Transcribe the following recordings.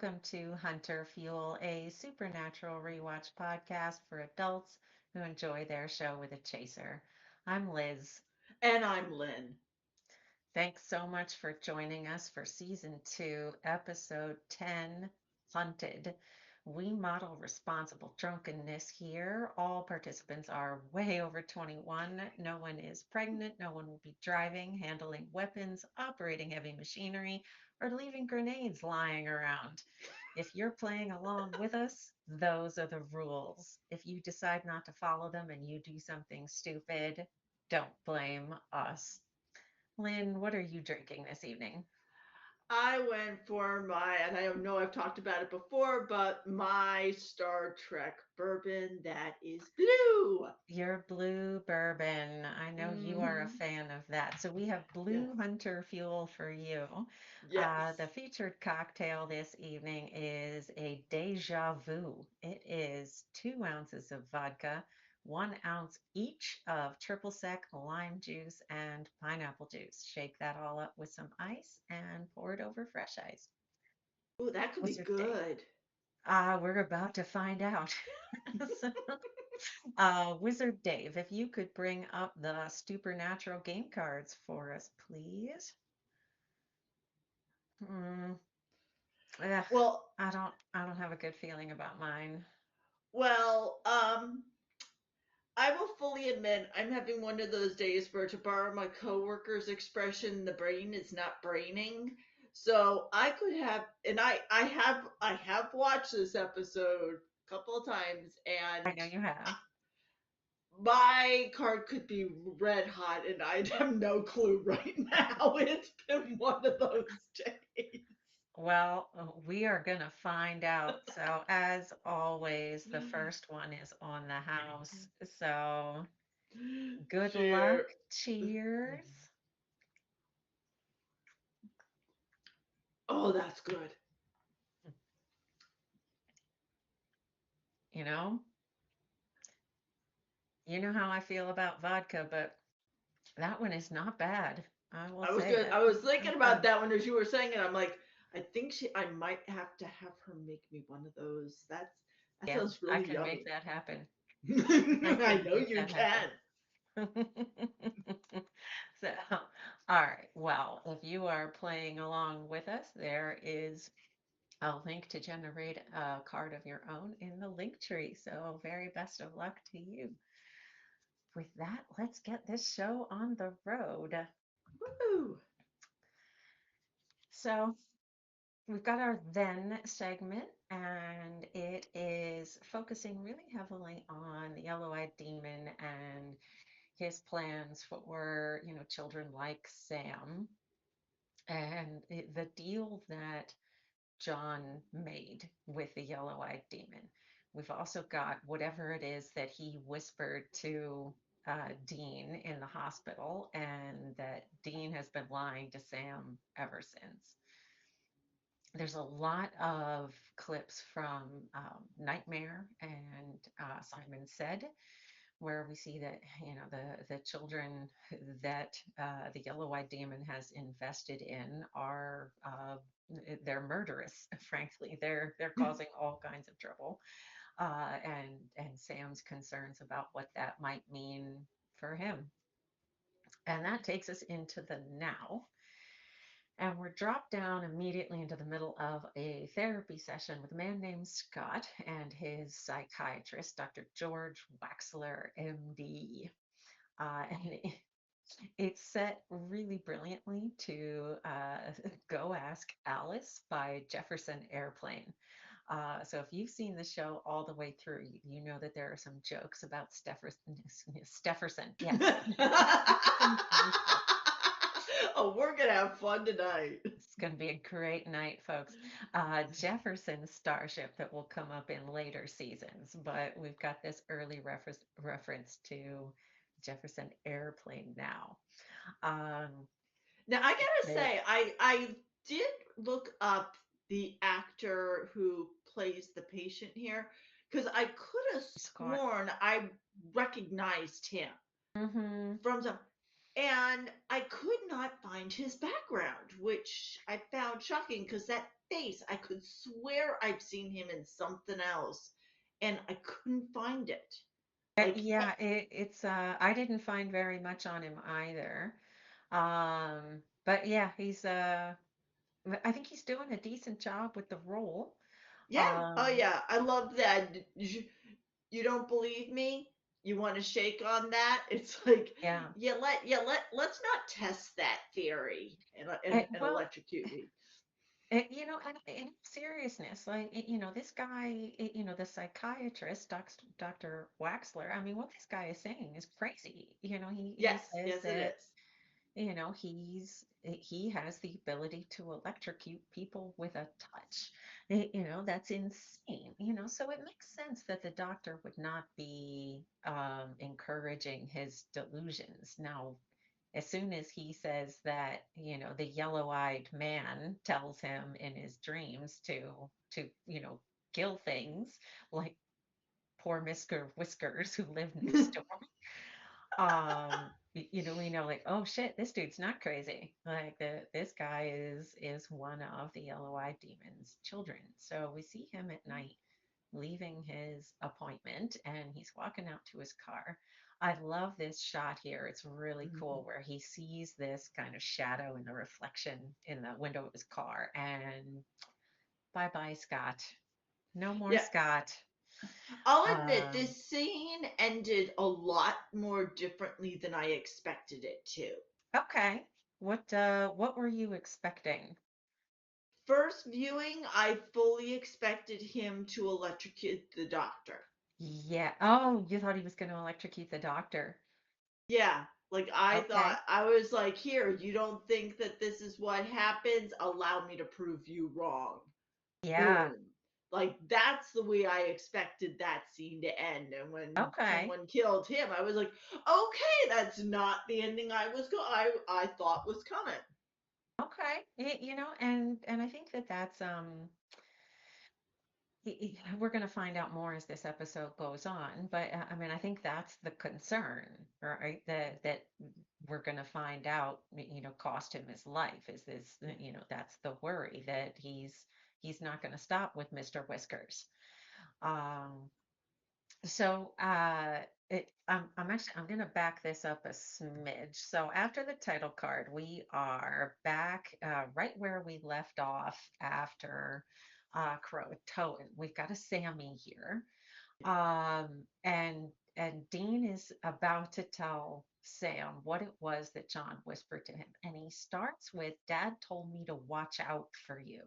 welcome to Hunter Fuel, a supernatural rewatch podcast for adults who enjoy their show with a chaser. I'm Liz. And I'm Lynn. Thanks so much for joining us for season 2, episode 10, Hunted. We model responsible drunkenness here. All participants are way over 21. No one is pregnant. No one will be driving, handling weapons, operating heavy machinery, or leaving grenades lying around. If you're playing along with us, those are the rules. If you decide not to follow them and you do something stupid, don't blame us. Lynn, what are you drinking this evening? I went for and I know I've talked about it before, but my Star Trek bourbon that is blue. Your blue bourbon. I know you are a Hmm. fan of that. So we have Yes. Blue Hunter Fuel for you. The Yes. featured cocktail this evening is a Deja Vu. It is 2 ounces of vodka, 1 ounce each of triple sec lime juice and pineapple juice. Shake that all up with some ice and pour it over fresh ice. Ooh, that could be Wizard Dave. good. We're about to find out. So, Wizard Dave, if you could bring up the Stupornatural game cards for us, please. Hmm. Ugh, Well, I don't have a good feeling about mine. well, I will fully admit I'm having one of those days where, to borrow my coworker's expression, the brain is not braining. So I could have, and I have watched this episode a couple of times, I and know you have. my card could be red hot, and I have no clue right now. It's been one of those days. Well, we are going to find out. So, as always, the first one is on the house. So, good luck. Cheer. Cheers. Oh, that's good. You know, you know how I feel about vodka, but that one is not bad. I will I was say good. that I one was is thinking not about bad. that one as you were saying it. I'm like, I might have to have her make me one of those. That Yeah, sounds I really can make yummy. that happen. I I can know make you that happen. can. So, all right. Well, if you are playing along with us, there is a link to generate a card of your own in the link tree. So, very best of luck to you. With that, let's get this show on the road. Woo! So, we've got our then segment, and it is focusing really heavily on the yellow-eyed demon and his plans for, children like Sam and the deal that John made with the yellow-eyed demon. We've also got whatever it is that he whispered to Dean in the hospital, and that Dean has been lying to Sam ever since. There's a lot of clips from Nightmare and Simon Said, where we see that the children that the yellow-eyed demon has invested in are they're murderous. Frankly, they're causing all kinds of trouble, and Sam's concerns about what that might mean for him. And that takes us into the now. And we're dropped down immediately into the middle of a therapy session with a man named Scott and his psychiatrist, Dr. George Waxler, MD. And it's set really brilliantly to Go Ask Alice by Jefferson Airplane. So if you've seen the show all the way through, you know that there are some jokes about Stefferson, yes, Jefferson Starship. Oh, we're gonna have fun tonight. It's going to be a great night, folks. Jefferson Starship that will come up in later seasons, but we've got this early reference to Jefferson Airplane now. Um, Now I gotta there, say, I did look up the actor who plays the patient here because I could have Scott. sworn I recognized him Hmm. from some. And I could not find his background, which I found shocking because that face, I could swear I've seen him in something else and I couldn't find it. Like, Yeah, it's I didn't find very much on him either. But yeah, I think he's doing a decent job with the role. yeah, oh Um, yeah, I love that. You don't believe me? You want to shake on that? It's like, yeah. let's not test that theory and Well, electrocute me. and in seriousness, like, this guy, the psychiatrist, Dr. Waxler, I mean, what this guy is saying is crazy. He Yes, says yes, it that, is. he has the ability to electrocute people with a touch. That's insane. So it makes sense that the doctor would not be encouraging his delusions. Now, as soon as he says that, the yellow-eyed man tells him in his dreams to kill things like poor Mr. Whiskers who lived next door. We know, like, oh shit, this dude's not crazy. Like, this guy is one of the yellow-eyed demon's children. So we see him at night leaving his appointment and he's walking out to his car. I love this shot here. It's really Mhm. cool where he sees this kind of shadow in the reflection in the window of his car, and bye bye, Scott. No more Yeah, Scott. I'll admit Um, this scene ended a lot more differently than I expected it to. okay. What were you expecting? First viewing, I fully expected him to electrocute the doctor. Yeah. Oh, you thought he was going to electrocute the doctor. Yeah, like I thought, Okay. I was like, here, you don't think that this is what happens? Allow me to prove you wrong. Yeah. Boom. Like that's the way I expected that scene to end. And when Okay. someone killed him, I was like, okay, that's not the ending I thought was coming. Okay. And I think that that's we're going to find out more as this episode goes on, but I mean, I think that's the concern, right? That we're going to find out, cost him his life. Is this, that's the worry that he's not going to stop with Mr. Whiskers. Um, so I'm going to back this up a smidge. So after the title card, we are back right where we left off after Croatoan. We've got a Sammy here, and Dean is about to tell Sam what it was that John whispered to him, and he starts with, "Dad told me to watch out for you."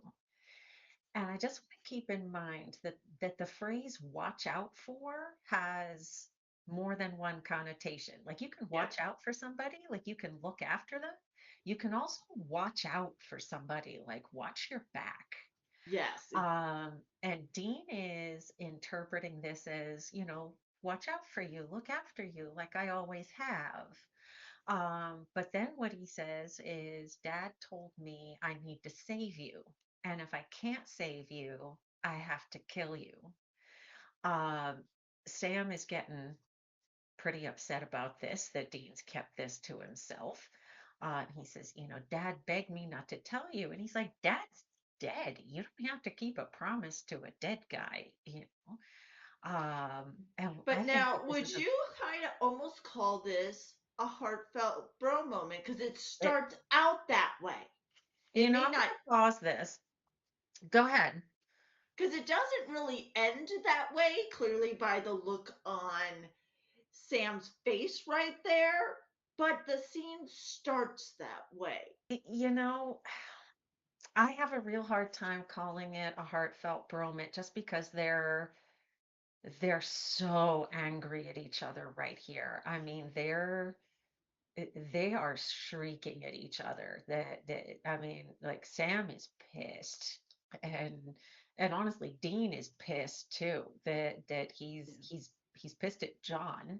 And I just want to keep in mind that the phrase "watch out for" has more than one connotation. Like, you can Yep. watch out for somebody, like you can look after them. You can also watch out for somebody, like watch your back. Yes. And Dean is interpreting this as, watch out for you, look after you, like I always have. But then what he says is, Dad told me I need to save you. And if I can't save you, I have to kill you. Um, Sam is getting pretty upset about this, that Dean's kept this to himself. And he says, Dad begged me not to tell you. And he's like, Dad's dead. You don't have to keep a promise to a dead guy. And I But think now, that this would is a, you kind of almost call this a heartfelt bro moment? Because it it, starts out that way. It may I'm going not, to pause this. Go ahead. because it doesn't really end that way, clearly by the look on Sam's face right there, but the scene starts that way. Y- You know, I have a real hard time calling it a heartfelt bromance just because they're so angry at each other right here. I mean, they are shrieking at each other. That I mean, like, Sam is pissed, and honestly, Dean is pissed too. That he's pissed at John.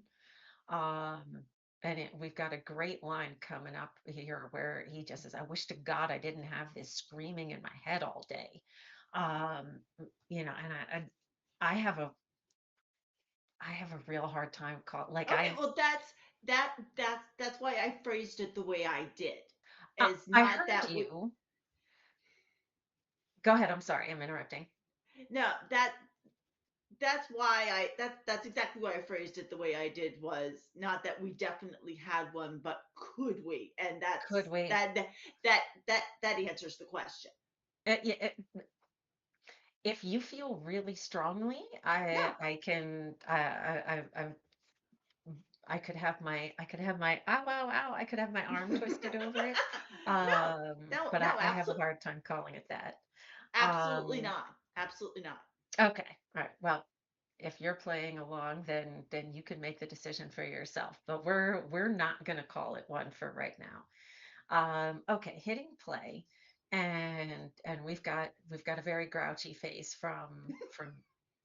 Um, and we've got a great line coming up here where he just says, "I wish to God I didn't have this screaming in my head all day." Um, and I have a real hard time like Okay, well, that's why I phrased it the way I did. It's I not heard that we you. Go ahead. I'm sorry. I'm interrupting. no that's why that's exactly why I phrased it the way I did, was not that we definitely had one, but could we? And Could we? that answers the question. Yeah, if you feel really strongly, No, I can I could have my ow ow ow I could have my arm twisted over it. no, no, But no, I have a absolutely, hard time calling it that. absolutely Um, not, absolutely not. okay, all right. Well, if you're playing along, then you can make the decision for yourself. But we're not gonna call it one for right now. Okay, hitting play, and we've got a very grouchy face from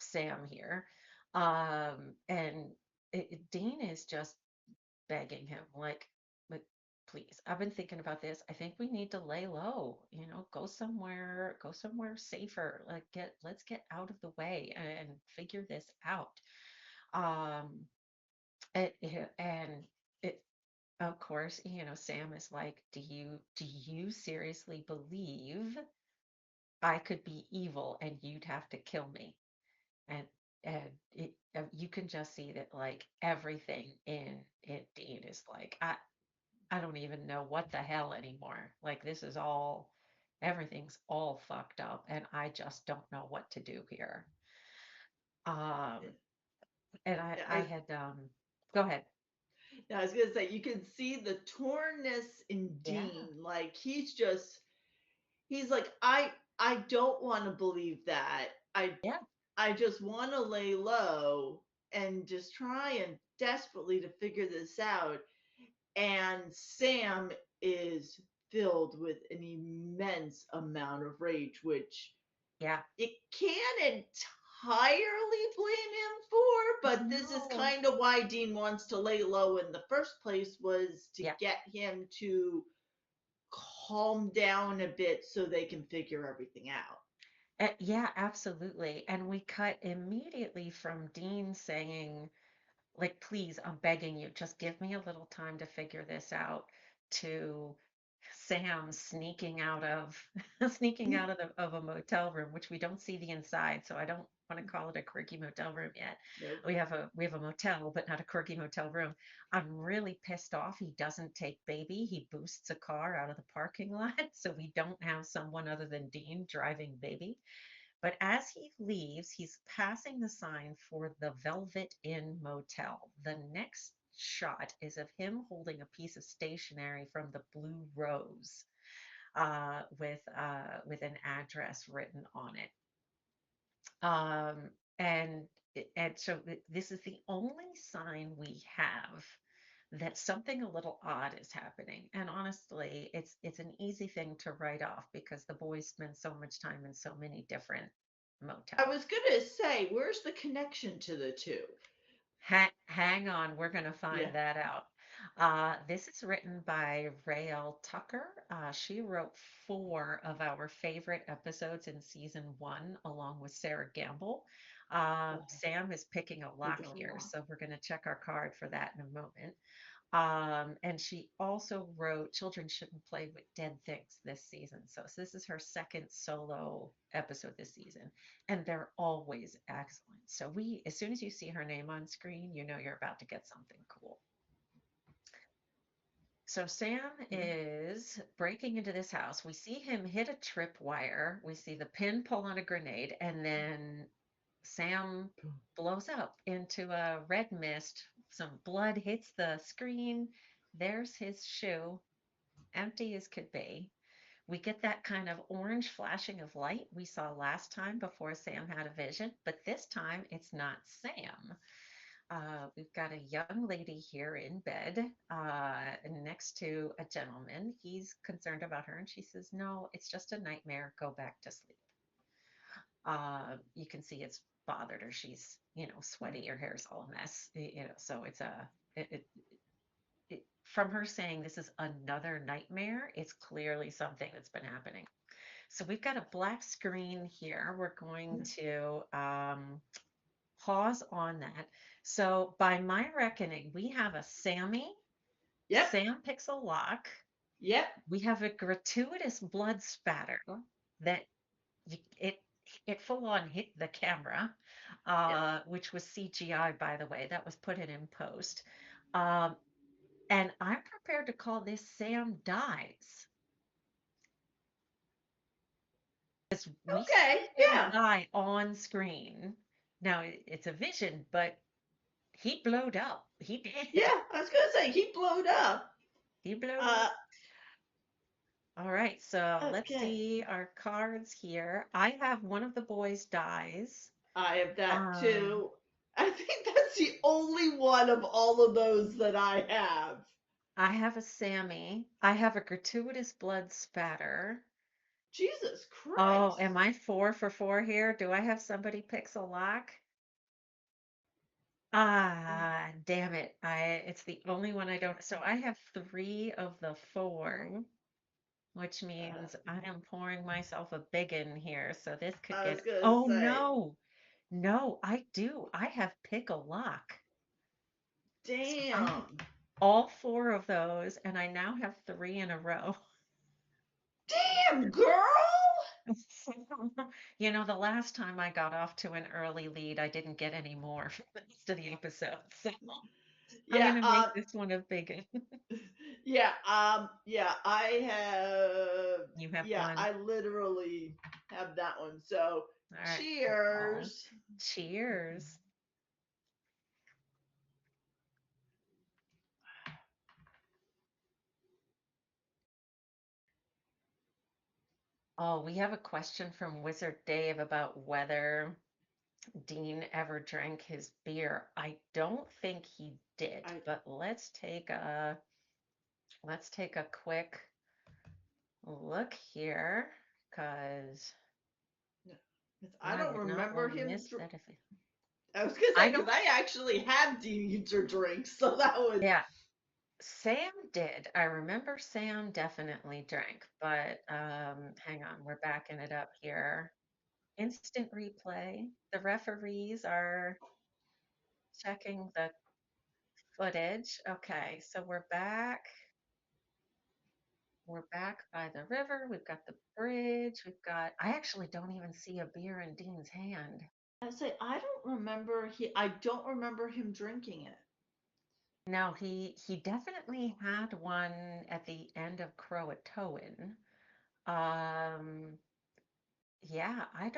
Sam here, and Dean is just begging him like please. I've been thinking about this. I think we need to lay low. You know, go somewhere safer. Let's get out of the way and figure this out. Um, and it of course, you know, Sam is like, do you seriously believe I could be evil and you'd have to kill me?" And you can just see that like everything in Dean is like, I don't even know what the hell anymore. Like this is all everything's all fucked up and I just don't know what to do here. Um, and Yeah, I had go ahead. I was gonna say you can see the tornness in Yeah. Dean. Like he's like I don't want to believe that. Yeah. I just want to lay low and just try and desperately to figure this out. And Sam is filled with an immense amount of rage, which Yeah. it can't entirely blame him for, but this is No. kind of why Dean wants to lay low in the first place, was to Yeah. get him to calm down a bit so they can figure everything out. Yeah, absolutely. And we cut immediately from Dean saying, like, please, I'm begging you, just give me a little time to figure this out, to Sam sneaking out of sneaking out of a motel room, which we don't see the inside, so I don't want to call it a quirky motel room yet. Nope. We have a motel, but not a quirky motel room. I'm really pissed off. He doesn't take baby. He boosts a car out of the parking lot, so we don't have someone other than Dean driving baby. But as he leaves, he's passing the sign for the Velvet Inn Motel. The next shot is of him holding a piece of stationery from the Blue Rose with an address written on it. Um, and and so this is the only sign we have that something a little odd is happening. And honestly, it's an easy thing to write off because the boys spend so much time in so many different I motels. was gonna say, where's the connection to the two? Hang on, we're going to Yeah. find that out. This is written by Rael Tucker. She wrote four of our favorite episodes in season 1, along with Sarah Gamble. Oh, Sam is picking a we're lock doing a here, lot. so we're going to check our card for that in a moment. And she also wrote Children Shouldn't Play with Dead Things this season. So this is her second solo episode this season. And they're always excellent. So as soon as you see her name on screen, you know you're about to get something cool. So Sam Yeah. is breaking into this house. We see him hit a tripwire. We see the pin pull on a grenade, and then Sam blows up into a red mist. Some blood hits the screen. There's his shoe, empty as could be. We get that kind of orange flashing of light we saw last time before Sam had a vision, but this time it's not Sam. We've got a young lady here in bed next to a gentleman. He's concerned about her, and she says, "No, it's just a nightmare. Go back to sleep." You can see it's bothered her. She's, you know, Yeah. sweaty. Her hair's all a mess. You know, so from her saying this is another nightmare, it's clearly something that's been happening. So we've got a black screen here. We're going to pause on that. So by my reckoning, we have a Sammy, Yep. Sam picks a lock. Yep. We have a gratuitous blood spatter that it full on hit the camera, Yep. which was CGI, by the way. That was put in post. Um, and I'm prepared to call this Sam dies. Because we Okay. see Sam Yeah. die on screen. Now it's a vision, but he blowed up. He did. Yeah. I was gonna say he blowed up. He blowed Uh. up. All right, so let's Okay. see our cards here. I have one of the boys dies. I have that Um, too. I think that's the only one of all of those that I have. I have a Sammy. I have a gratuitous blood spatter. Jesus Oh, Christ. am I 4 for 4 here? Do I have somebody picks a lock? Ah, damn it. It's the only one I don't. So I have 3 of the 4, which Uh, means I am pouring myself a big in here. So this could I was get. gonna Oh say, no. No, I do. I have pick a lock. So I have damn. all 4 of those, and I now have 3 in a row. Damn, girl. The last time I got off to an early lead, I didn't get any more for the rest of the episode. So I'm Yeah, gonna make this one a big one. yeah, I have, You have yeah, one. I literally have that one. So, All right, cool. cheers. Cheers. Oh, we have a question from Wizard Dave about whether Dean ever drank his beer. I don't think he did, I, but let's take a quick look here, because I I don't would not remember want to him. miss that if I was gonna I say because don't. I actually had Demeter drinks, so that would. Yeah, Sam did. I remember Sam definitely drank, but hang on, we're backing it up here. Instant replay. The referees are checking the footage. Okay, so we're back. We're back by the river. We've got the bridge. I actually don't even see a beer in Dean's hand. I say I don't remember he. I don't remember him drinking it. No, he definitely had one at the end of Croatoan. Um, yeah, I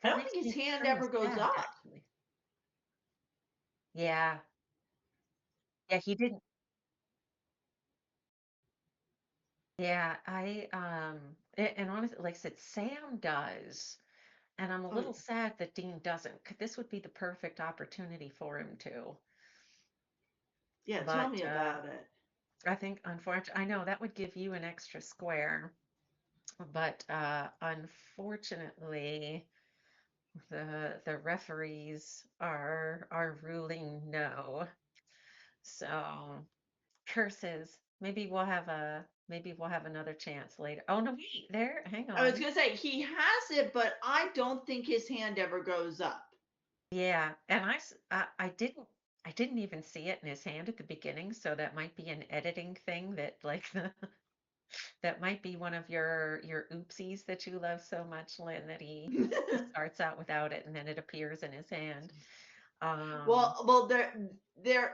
that don't makes think his me hand kind of ever goes sad, up. actually. Yeah, yeah, he didn't. Yeah, and honestly, like I said, Sam does, and I'm a Oh little sad that Dean doesn't. 'Cause this would be the perfect opportunity for him to. yeah, tell But me about it. I think, unfortunately, I know that would give you an extra square, but unfortunately, the referees are ruling no. So curses. Maybe we'll have another chance later. Oh no, wait, there, hang I was on. gonna say he has it, but I don't think his hand ever goes up. Yeah, and I didn't even see it in his hand at the beginning, so that might be an editing thing that like that might be one of your oopsies that you love so much, Lynn, that he starts out without it and then it appears in his hand. Um, well, there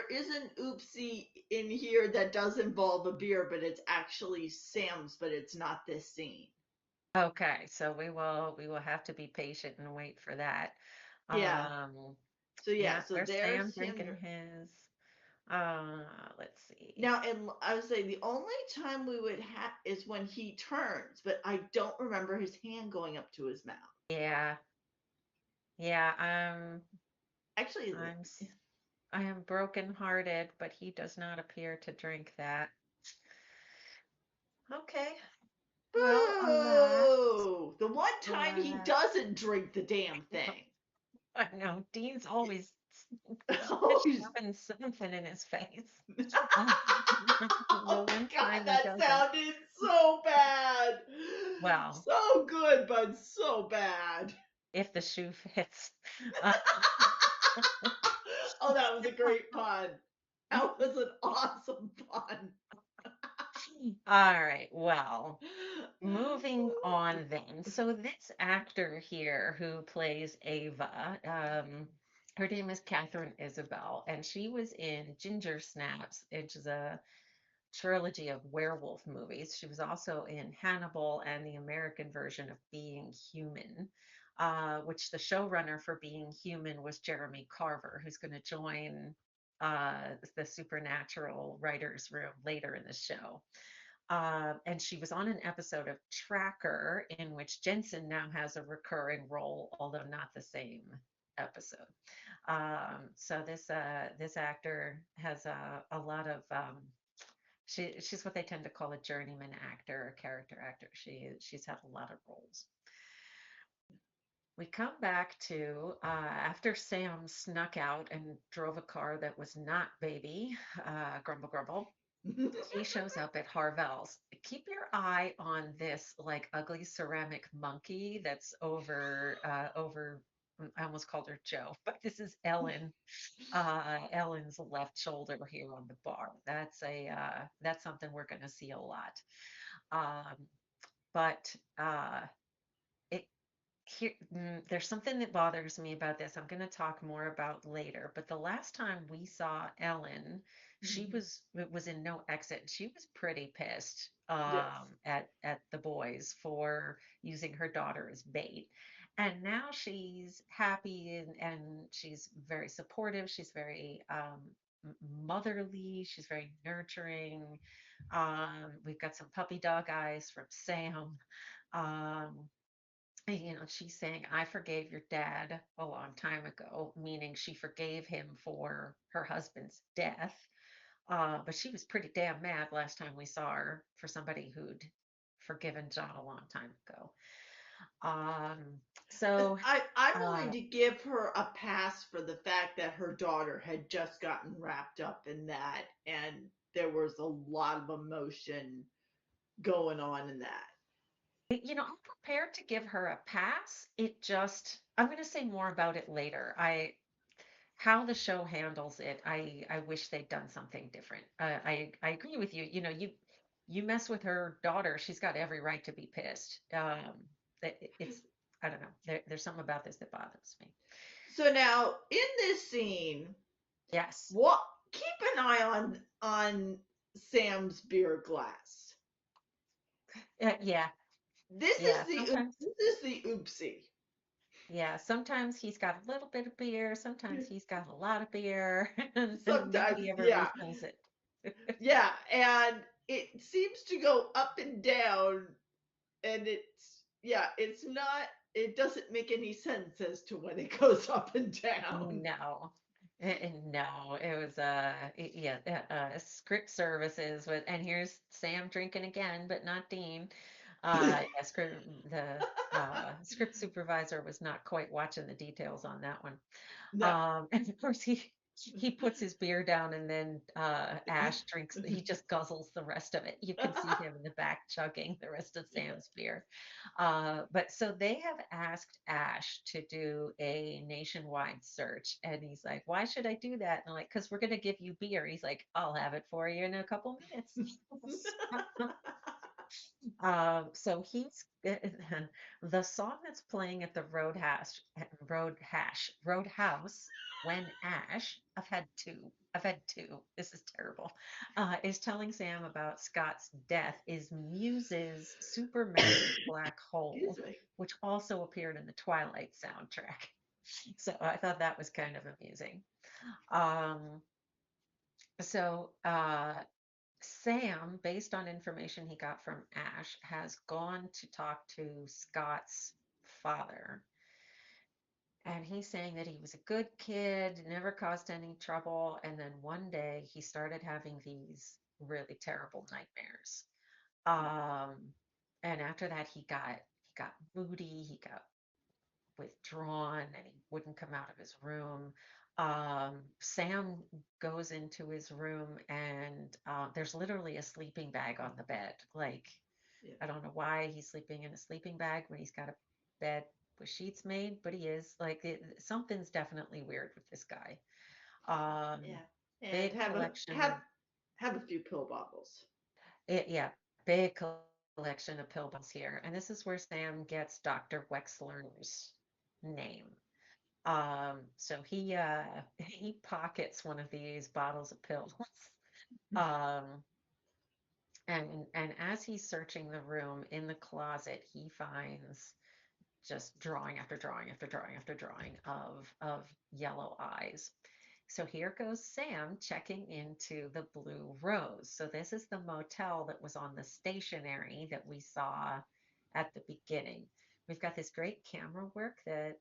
is an oopsie in here that does involve a beer, but it's actually Sam's, but it's not this scene. okay, so we will have to be patient and wait for that. Yeah. Um, So yeah. yeah, So there's Sam there's him. drinking his. Let's see. Now, and I would say the only time we would have is when he turns, but I don't remember his hand going up to his mouth. Yeah, yeah. Actually, I'm s- I am brokenhearted, but he does not appear to drink that. Okay. Well, boo! The one time he alas. doesn't drink the damn thing. I know Dean's always Oh, shoving something in his face. Um, the oh my one god, time he that doesn't. sounded so bad. Well, So good, but so bad. if the shoe fits. Uh, Oh, that was a great pun. That was an awesome pun. all right, well, moving on then. So this actor here who plays Ava, her name is Catherine Isabel, and she was in Ginger Snaps, which is a trilogy of werewolf movies. She was also in Hannibal and the American version of Being Human, which the showrunner for Being Human was Jeremy Carver, who's going to join the Supernatural writers' room later in the show. And she was on an episode of Tracker in which Jensen now has a recurring role, although not the same episode. So this actor has a lot of she's what they tend to call a journeyman actor, a character actor. She's had a lot of roles. We come back to after Sam snuck out and drove a car that was not baby, grumble grumble. He shows up at Harvell's. Keep your eye on this like ugly ceramic monkey that's over. I almost called her Joe, but this is Ellen. Ellen's left shoulder here on the bar. That's something we're going to see a lot. Um, but it here, there's something that bothers me about this. I'm going to talk more about later. But the last time we saw Ellen, she was it was in No Exit. She was pretty pissed Yes. at the boys for using her daughter as bait. And now she's happy and she's very supportive. She's very motherly. She's very nurturing. We've got some puppy dog eyes from Sam. Um, she's saying, I forgave your dad a long time ago, meaning she forgave him for her husband's death. But she was pretty damn mad last time we saw her for somebody who'd forgiven John a long time ago. Um, so, I'm willing uh, to give her a pass for the fact that her daughter had just gotten wrapped up in that, and there was a lot of emotion going on in that. I'm prepared to give her a pass. I'm going to say more about it later. How the show handles it, I wish they'd done something different. I agree with you. You mess with her daughter, she's got every right to be pissed. It's I don't know. There's something about this that bothers me. So now in this scene, Yes. what keep an eye on Sam's beer glass. Yeah. This Yeah. is the Sometimes. this is the oopsie. Yeah. Sometimes he's got a little bit of beer. Sometimes he's got a lot of beer, and Sometimes, nobody ever yeah, refills it. yeah, and it seems to go up and down, and it's not. It doesn't make any sense as to when it goes up and down. No. No, it was yeah, script services with, and here's Sam drinking again, but not Dean. Yeah, script supervisor was not quite watching the details on that one. No. And of course he puts his beer down and then Ash drinks, he just guzzles the rest of it. You can see him in the back chugging the rest of Sam's beer. But so they have asked Ash to do a nationwide search, and he's like, "Why should I do that?" And I'm like, "Because we're gonna give you beer." He's like, "I'll have it for you in a couple minutes." So he's the song that's playing at the Roadhouse when Ash, I've had two, this is terrible, is telling Sam about Scott's death is Muse's Supermassive Black Excuse Hole, me. which also appeared in the Twilight soundtrack. So I thought that was kind of amusing. Um, so Sam, based on information he got from Ash, has gone to talk to Scott's father. And he's saying that he was a good kid, never caused any trouble. And then one day he started having these really terrible nightmares. Um, and after that, he got moody, he got withdrawn, and he wouldn't come out of his room. Sam goes into his room, and there's literally a sleeping bag on the bed. Like, Yeah. I don't know why he's sleeping in a sleeping bag when he's got a bed with sheets made, but he is like something's definitely weird with this guy. Um, Yeah. And big collection of have a few pill bottles. yeah, big collection of pill bottles here, and this is where Sam gets Dr. Wexler's name. So he pockets one of these bottles of pills. Um, and as he's searching the room in the closet, he finds just drawing after drawing after drawing after drawing of yellow eyes. So here goes Sam checking into the Blue Rose. So this is the motel that was on the stationery that we saw at the beginning. We've got this great camera work that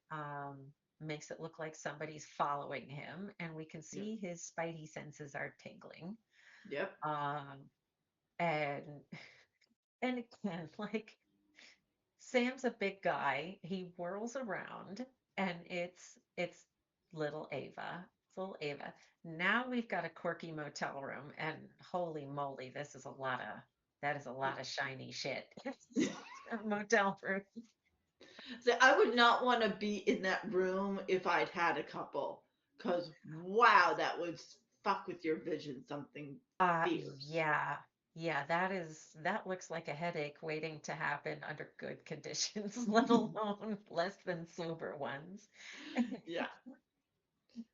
makes it look like somebody's following him, and we can Yep. see his spidey senses are tingling. Yep. Um, and and again, like Sam's a big guy. He whirls around and it's little Ava. It's little Ava. Now we've got a quirky motel room and holy moly, this is a lot of that is a lot of shiny shit. A motel room. So I would not want to be in that room if I'd had a couple. Cause wow, that would fuck with your vision something fierce. Yeah. Yeah, that looks like a headache waiting to happen under good conditions, let alone less than sober ones. Yeah.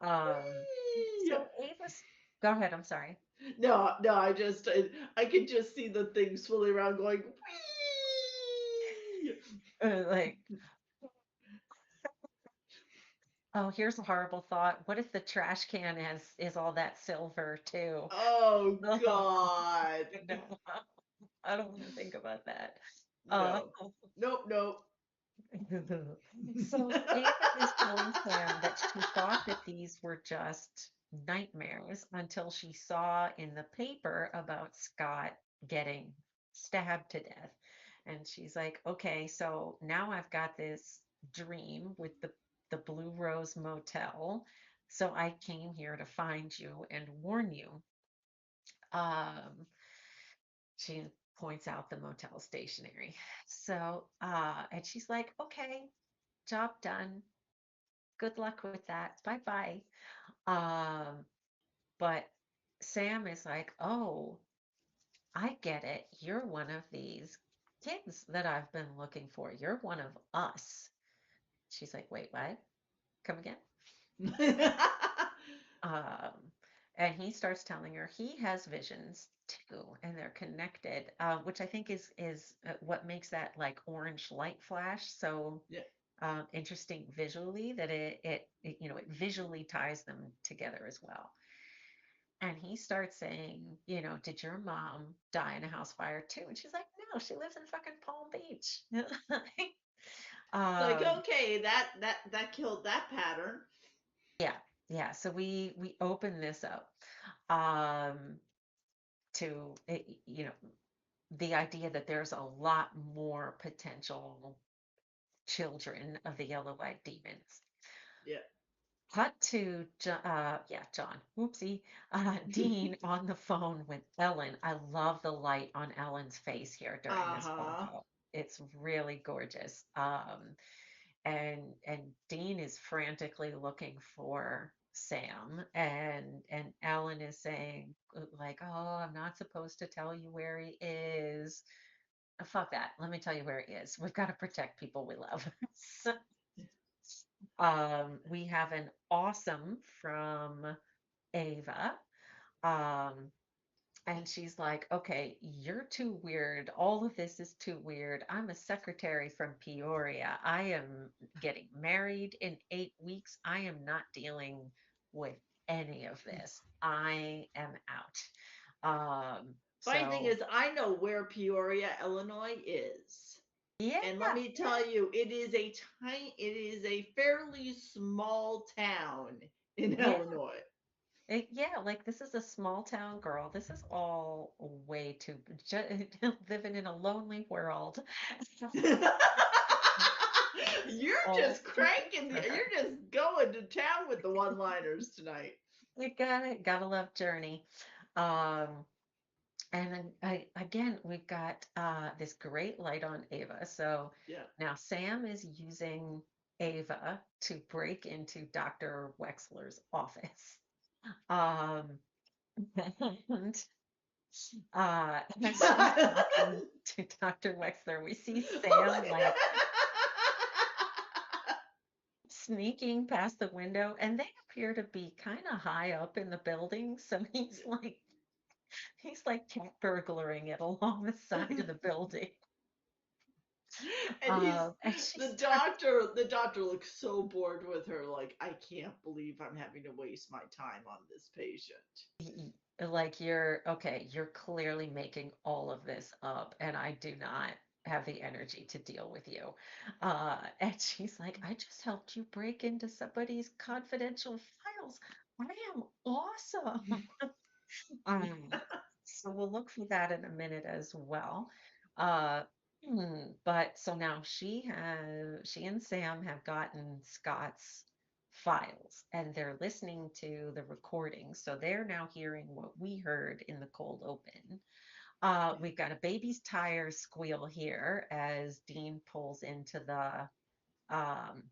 Um, Whee! so Ava's, go ahead, I'm sorry. No, no, I could just see the thing swirling around going, whee! Like, oh, here's a horrible thought. What if the trash can is all that silver too? Oh No, God. no, I don't want to think about that. Uh, No. Nope, nope. so Ava is telling Sam that she thought that these were just nightmares until she saw in the paper about Scott getting stabbed to death. And she's like, okay, so now I've got this dream with the Blue Rose Motel. So I came here to find you and warn you. Um, she points out the motel stationery. So, and she's like, okay, job done. Good luck with that. Bye bye. Um, but Sam is like, oh, I get it. You're one of these kids that I've been looking for. You're one of us. She's like, wait, what? Come again? Um, and he starts telling her he has visions too, and they're connected, which I think is what makes that like orange light flash so Yeah. interesting visually that it visually ties them together as well. And he starts saying, did your mom die in a house fire too? And she's like, no, she lives in fucking Palm Beach. Like, um, okay, that killed that pattern. yeah, yeah. So we open this up um, to the idea that there's a lot more potential children of the yellow-eyed demons. Yeah. Cut to yeah, John. Whoopsie. Dean on the phone with Ellen. I love the light on Ellen's face here during this phone Uh-huh. call. It's really gorgeous. And Dean is frantically looking for Sam, and Ellen is saying like, "Oh, I'm not supposed to tell you where he is." Fuck that. Let me tell you where he is. We've got to protect people we love. So, we have an awesome from Ava. Um, and she's like, okay, you're too weird. All of this is too weird. I'm a secretary from Peoria. I am getting married in 8 weeks. I am not dealing with any of this. I am out. Funny thing So is, I know where Peoria, Illinois is. yeah, And let me yeah. tell you, it is a fairly small town in Yeah, Illinois. yeah, like this is a small town girl. This is all way too living in a lonely world. You're All just too good for you're her. just going to town with the one-liners tonight. You got it. Gotta love Journey. Um, and then again, we've got this great light on Ava. So Yeah. now Sam is using. Ava to break into Dr. Wexler's office. Um, and as she's talking to Dr. Wexler, we see Sam like sneaking past the window, and they appear to be kind of high up in the building. So he's like cat burglaring it along the side of the building. And he's And she the starts doctor. The doctor looks so bored with her, like, I can't believe I'm having to waste my time on this patient. like, you're okay, you're clearly making all of this up, and I do not have the energy to deal with you. And she's like, I just helped you break into somebody's confidential files. I am awesome. Um, so we'll look for that in a minute as well. Uh, but so now she and Sam have gotten Scott's files and they're listening to the recording. So they're now hearing what we heard in the cold open. We've got a baby's tire squeal here as Dean pulls into the um,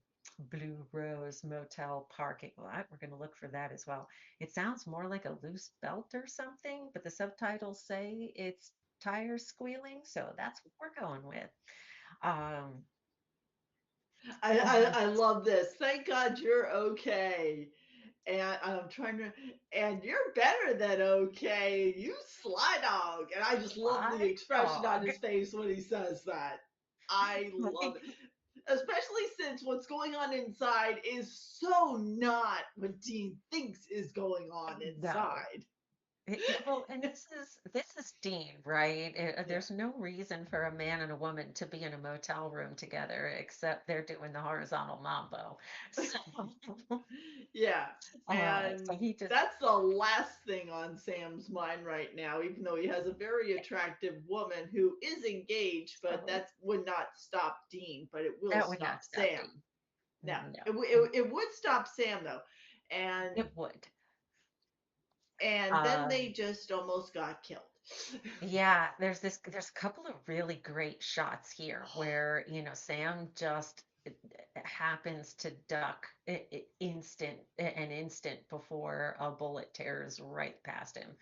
Blue Rose Motel parking lot. We're going to look for that as well. It sounds more like a loose belt or something, but the subtitles say it's tires squealing, so that's what we're going with. Um, I love this. Thank God you're okay. And I'm trying to, and you're better than okay. You sly dog. And I just love the Sly expression on dog. his face when he says that. I love it. Especially since what's going on inside is so not what Dean thinks is going on No. inside. Well, and this is Dean, right? Yeah. There's no reason for a man and a woman to be in a motel room together except they're doing the horizontal mambo. So, Yeah. so And he just that's the last thing on Sam's mind right now, even though he has a very attractive woman who is engaged, but so that would not stop Dean, but it will that would stop not stop Sam. Dean. Now, No, it would stop Sam though. And it would. then Um, they just almost got killed. yeah, there's a couple of really great shots here where, Sam just happens to duck an instant before a bullet tears right past him.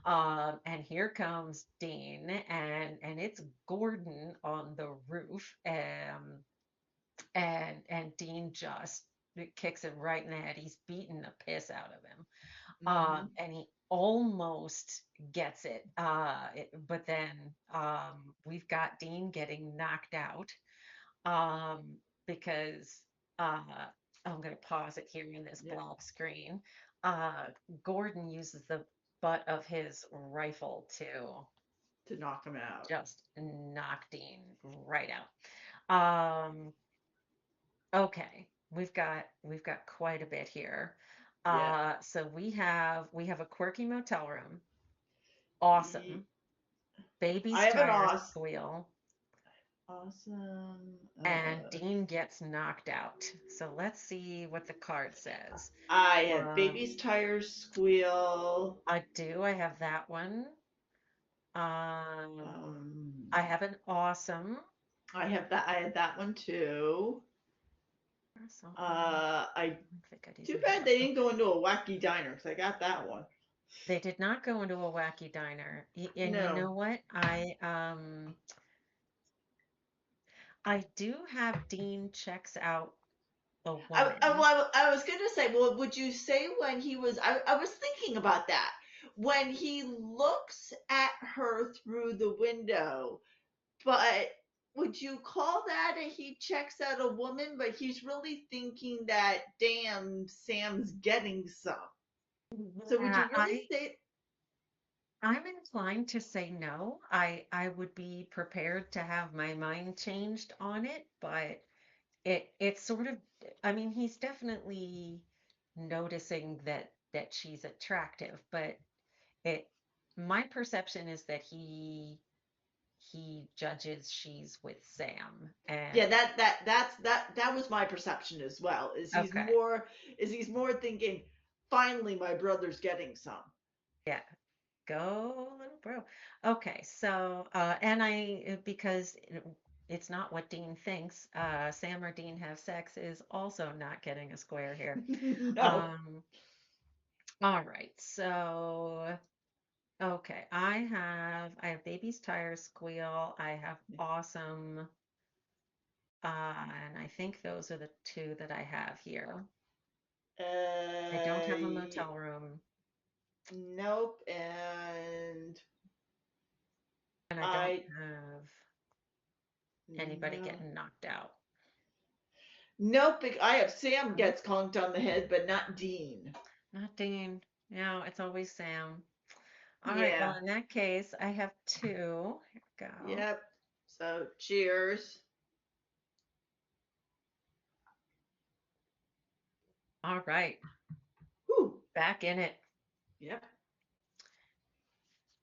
And here comes Dean, and it's Gordon on the roof, and Dean just kicks him right in the head. He's beating the piss out of him. Hmm. And he almost gets it. But then we've got Dean getting knocked out um, because I'm going to pause it here in this Yeah, black screen. Uh, Gordon uses the butt of his rifle to to knock him out. just knock Dean right out. Okay, we've got quite a bit here. Yeah. So we have a quirky motel room. Ye- Awesome. I Baby's have an tires awesome. squeal, Awesome. and Dean gets knocked out. So let's see what the card says. I have Um, baby's tires squeal. I have that one. Um, Um, I have an awesome. I have that. I had that one too. I I don't think I Too even bad have. they Oh, didn't go into a wacky diner because I got that one. they did not go into a wacky diner. And you No, know what? I do have Dean checks out a woman. I was going to say, well, would you say when he was? I was thinking about that when he looks at her through the window, but would you call that a he checks out a woman? But he's really thinking that, damn, Sam's getting some. So would Yeah, you really say? I'm inclined to say no. I would be prepared to have my mind changed on it, but it's sort of I mean, he's definitely noticing that she's attractive, but it my perception is that he judges she's with Sam Yeah, and that was my perception as well. okay. He's more thinking, finally my brother's getting some. Yeah. Go, little bro. Okay, so because it's not what Dean thinks. Sam or Dean have sex is also not getting a square here. No. Um, all right, so okay, I have baby's tires squeal. I have awesome, and I think those are the two that I have here. I don't have a motel room, Nope. And and I don't I have anybody no. getting knocked out. Nope. I have Sam No, gets conked on the head, but not Dean. not Dean. No, it's always Sam. All right, well, Yeah. in that case, I have two. Here we go. Yep. So cheers. All right, Whew. back in it. Yep.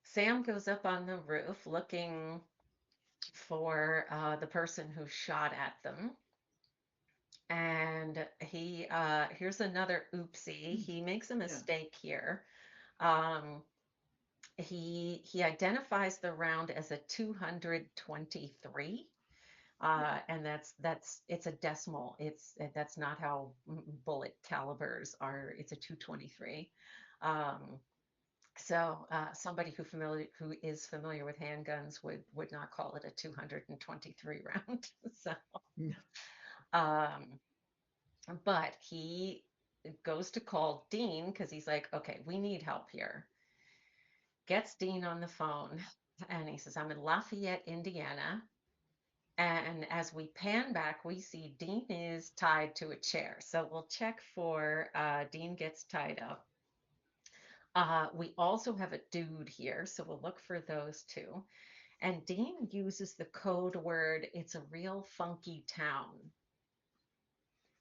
Sam goes up on the roof looking for the person who shot at them. And here's another oopsie. He makes a Yeah. mistake here. Um, he identifies the round as a 223. And that's it's a decimal. That's not how bullet calibers are. It's a 223. Um, so somebody who is familiar with handguns would not call it a 223 round. So No. um, but he goes to call Dean because he's like, okay, we need help here. Gets Dean on the phone and he says, I'm in Lafayette, Indiana. And as we pan back, we see Dean is tied to a chair. So we'll check for Dean gets tied up. We also have a dude here, so we'll look for those two. And Dean uses the code word, it's a real funky town,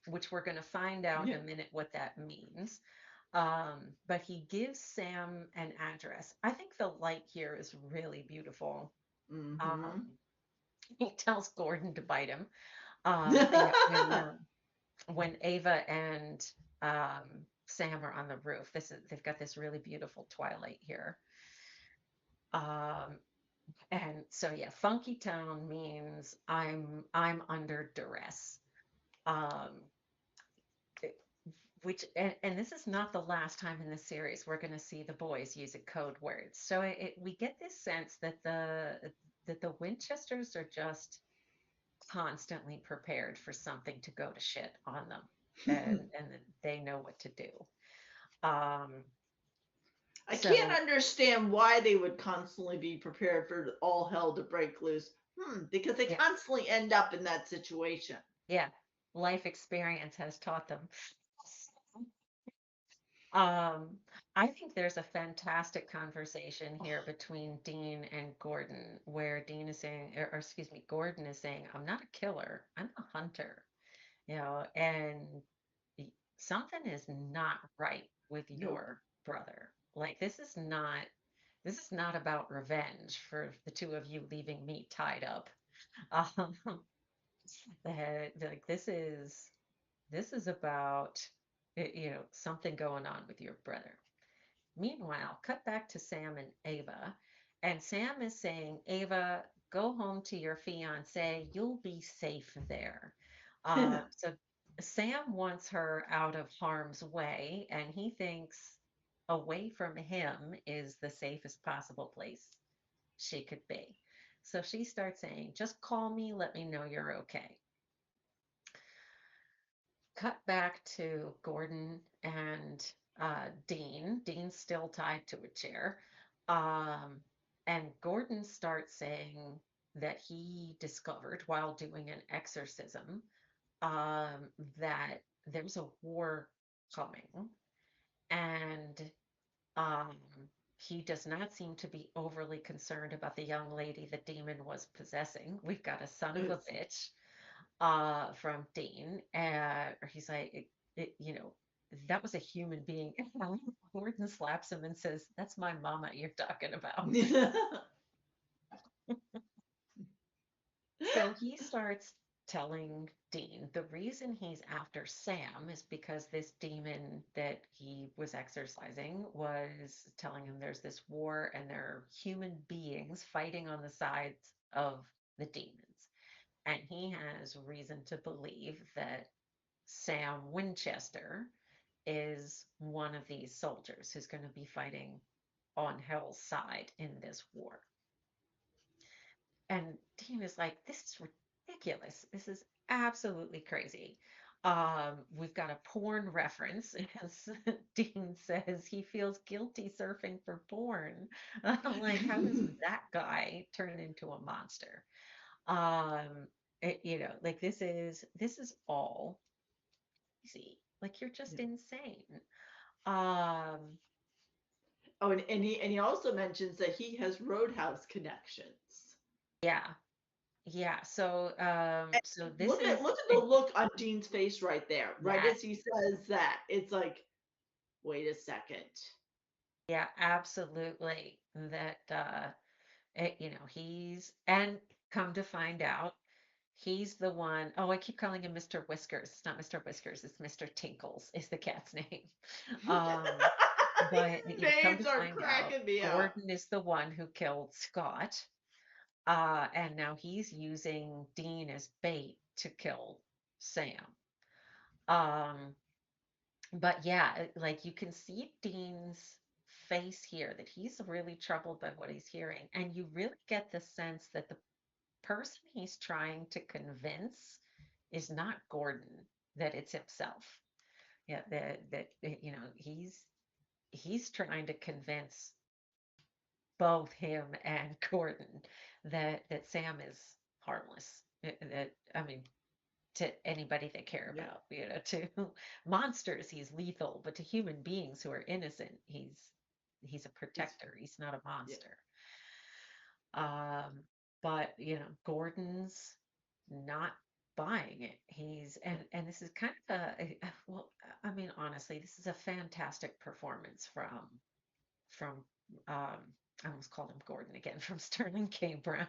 which we're going to find out Yeah. in a minute what that means. But he gives Sam an address. I think the light here is really beautiful. Um, Mm-hmm. he tells Gordon to bite him. Yeah, when Ava and Sam are on the roof. They've got this really beautiful twilight here. Um, and so yeah, funky town means I'm under duress. Um, and this is not the last time in the series we're going to see the boys using code words. So we get this sense that the Winchesters are just constantly prepared for something to go to shit on them, and that they know what to do. Um, I can't so understand why they would constantly be prepared for all hell to break loose. Because they yeah, constantly end up in that situation. yeah, life experience has taught them. Um, I think there's a fantastic conversation here between Dean and Gordon, where Dean is saying, or excuse me, Gordon is saying, I'm not a killer, I'm a hunter, and something is not right with Nope. your brother. Like this is not about revenge for the two of you leaving me tied up. Um, like this is about something going on with your brother. Meanwhile, cut back to Sam and Ava, and Sam is saying, Ava, go home to your fiance. You'll be safe there. So Sam wants her out of harm's way, and he thinks away from him is the safest possible place she could be. So she starts saying, just call me, let me know you're okay. Cut back to Gordon and Dean. Dean's still tied to a chair. Um, and Gordon starts saying that he discovered while doing an exorcism that there's a war coming. And um, he does not seem to be overly concerned about the young lady the demon was possessing. We've got a son of a It's, bitch from Dean, or he's like, that was a human being. And Gordon slaps him and says, "That's my mama you're talking about." So he starts telling Dean the reason he's after Sam is because this demon that he was exorcising was telling him there's this war and there are human beings fighting on the sides of the demons. and he has reason to believe that Sam Winchester is one of these soldiers who's going to be fighting on Hell's side in this war. And Dean is like, this is ridiculous. This is absolutely crazy. We've got a porn reference, as Dean says he feels guilty surfing for porn. I'm like, how does that guy turn into a monster? Um, like this is all easy. Like you're just insane. Um, Oh, and he also mentions that he has Roadhouse connections. yeah, yeah. So this Look at is look at the look on Dean's face right there, right yes, as he says that. It's like, wait a second. yeah, absolutely. That he's and come to find out, he's the one. Oh, I keep calling him Mr. Whiskers. It's not Mr. Whiskers, it's Mr. Tinkles is the cat's name. Um, but These come to names are find out, cracking me up. Gordon is the one who killed Scott. And now he's using Dean as bait to kill Sam. Um, but yeah, like you can see Dean's face here that he's really troubled by what he's hearing. And you really get the sense that the person he's trying to convince is not Gordon, that it's himself. Yeah, he's trying to convince both him and Gordon that Sam is harmless. That I mean, to anybody they care Yeah. about, to monsters he's lethal, but to human beings who are innocent, he's a He's protector. He's not a yeah. monster. Um, but Gordon's not buying it. He's Yeah. and this is kind of well, I mean, honestly, this is a fantastic performance from um I almost called him Gordon again from Sterling K. Brown.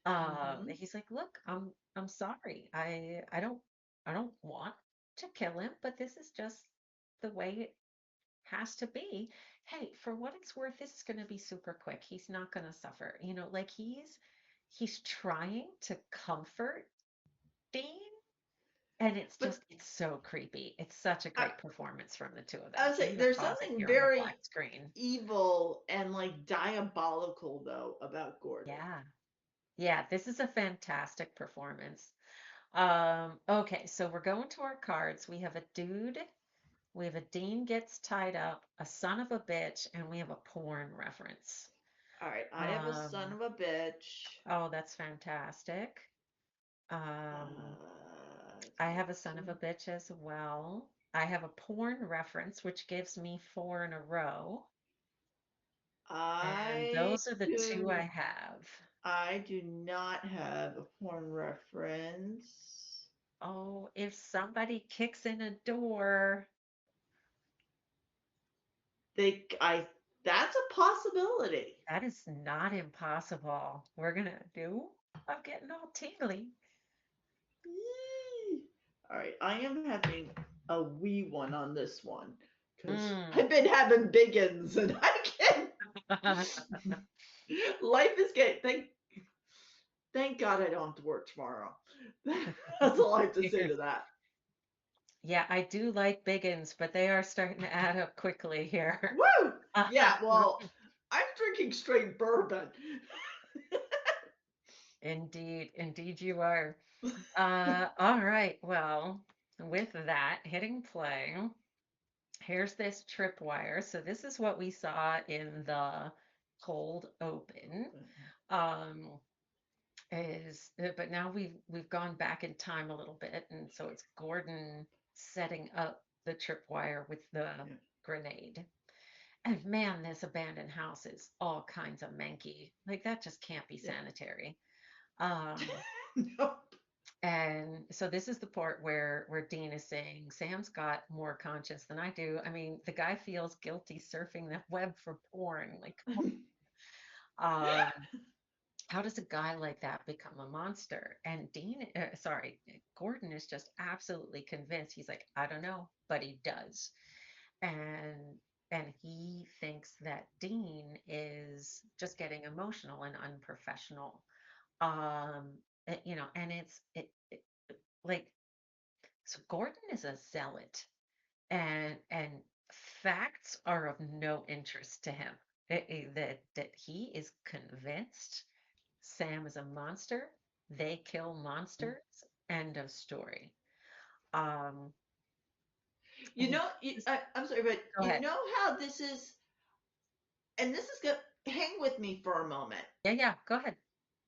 Mm-hmm. He's like, look, I'm sorry. I don't want to kill him, but this is just the way it has to be. Hey, for what it's worth, this is going to be super quick. He's not going to suffer. Like he's trying to comfort Dean, and But it's so creepy. It's such a I, great performance from the two of I them. would I'm say going to there's pause it something here on the black very screen. evil and like diabolical though about Gordon. Yeah. Yeah, this is a fantastic performance. Okay, so we're going to our cards. We have a dude, we have a Dean gets tied up, a son of a bitch, and we have a porn reference. All right, I have a son Um, of a bitch. oh, that's fantastic. Um, I have a son of a bitch as well. I have a porn reference, which gives me four in a row. And I those are the two I do have. I do not have a porn reference. Oh, if somebody kicks in a door, They I That's a possibility. that is not impossible. We're gonna do. I'm getting all tingly. Yee. All right, I am having a wee one on this one because Mm. I've been having biggins and I can't. Life is getting. Thank God I don't have to work tomorrow. That's all I have to say to that. Yeah, I do like biggins, but they are starting to add up quickly here. Woo! Yeah, well, I'm drinking straight bourbon. Indeed, indeed you are. All right, well, with that, hitting play, here's this tripwire. So this is what we saw in the cold open. Um, but now we've gone back in time a little bit, and so it's Gordon setting up the tripwire with the Yeah. grenade. And man, this abandoned house is all kinds of manky. Like that just can't be Yeah. sanitary. Um, No. and so this is the part where Dean is saying, Sam's got more conscience than I do. I mean, the guy feels guilty surfing the web for porn. Like, come on. How does a guy like that become a monster? And Gordon is just absolutely convinced. He's like, I don't know, but he does. And he thinks that Dean is just getting emotional and unprofessional. Um, and like, so Gordon is a zealot, and facts are of no interest to him. That he is convinced Sam is a monster. They kill monsters. End of story. Um, You know, this- I'm sorry, but Go you ahead. know how this is, and this is good. Hang with me for a moment. Yeah, yeah, go ahead.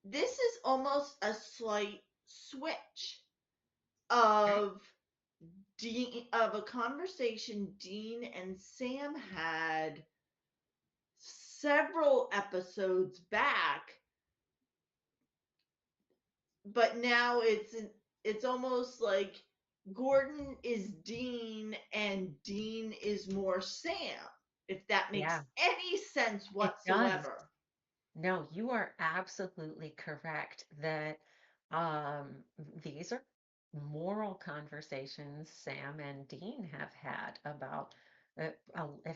This is almost a slight switch Okay. of of a conversation Dean and Sam had several episodes back, but now it's almost like Gordon is Dean and Dean is more Sam, if that makes Yeah, any sense it does. whatsoever. No, you are absolutely correct that these are moral conversations Sam and Dean have had about it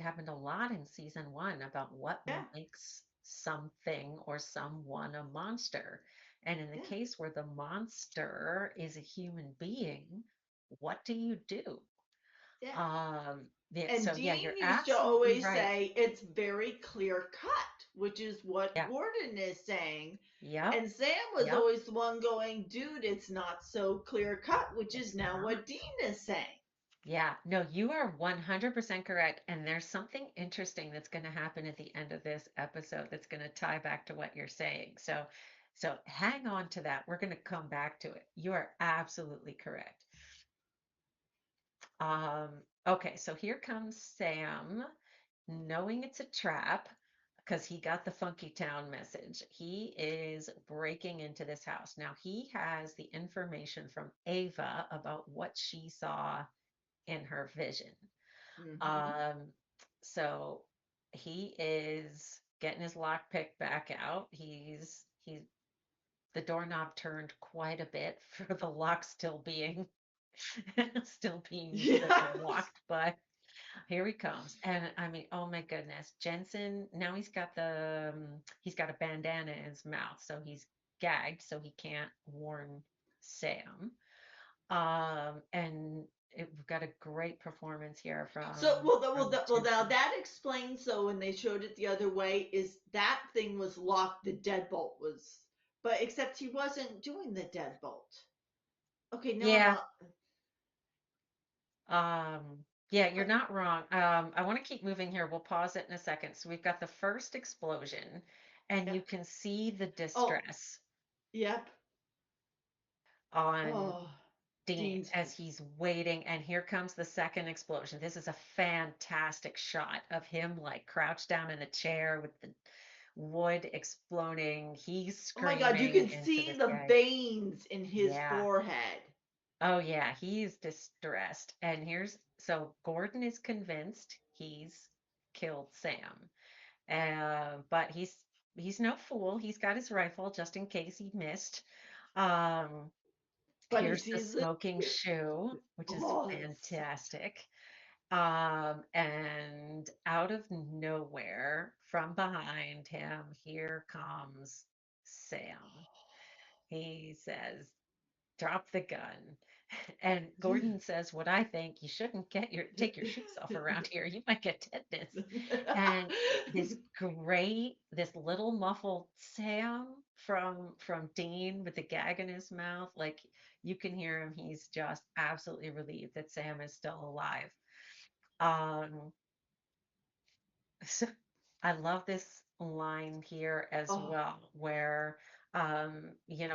happened a lot in season one about what Yeah, makes something or someone a monster. And in the yeah, case where the monster is a human being, what do you do? yeah. Yeah, And so yeah, Dean you're used to absolutely always right. say it's very clear cut, which is what Yeah. Gordon is saying. Yep. And Sam was Yep. always the one going, dude, it's not so clear cut, which is It's now not. what Dean is saying. Yeah, no, you are 100% correct. And there's something interesting that's going to happen at the end of this episode that's going to tie back to what you're saying. So hang on to that. We're going to come back to it. You are absolutely correct. Um, okay, so here comes Sam, knowing it's a trap because he got the Funky Town message. He is breaking into this house. Now he has the information from Ava about what she saw in her vision. Mm-hmm. Um, so he is getting his lockpick back out. He's the doorknob turned quite a bit for the lock still being still being Yes. locked, but here he comes. And I mean, oh my goodness, Jensen, now he's got a bandana in his mouth, so he's gagged, so he can't warn Sam. And we've got a great performance here So, from well, now Jensen. that explains. So when they showed it the other way, is that thing was locked? The deadbolt was, but except he wasn't doing the deadbolt. Okay, now Yeah, yeah, you're uh, not wrong. I want to keep moving here. We'll pause it in a second. So we've got the first explosion, and yeah. you can see the Oh, distress yep. on Oh, Dean Dean's as he's waiting, and here comes the second explosion. This is a fantastic shot of him like crouched down in a chair with the wood exploding. He's Oh my God, you screaming can into see this the guy. veins in his Yeah. forehead. Oh yeah, he's distressed. And so Gordon is convinced he's killed Sam. But he's no fool. He's got his rifle just in case he missed. Um, But he Here's the sees it. smoking shoe, which is Oh, it's fantastic. And out of nowhere, from behind him, here comes Sam. He says, "Drop the gun." And Gordon says, "What I think, you shouldn't take your shoes off around here. You might get tetanus." And this little muffled Sam from Dean with the gag in his mouth, like you can hear him. He's just absolutely relieved that Sam is still alive. Um, so I love this line here as oh, well, where and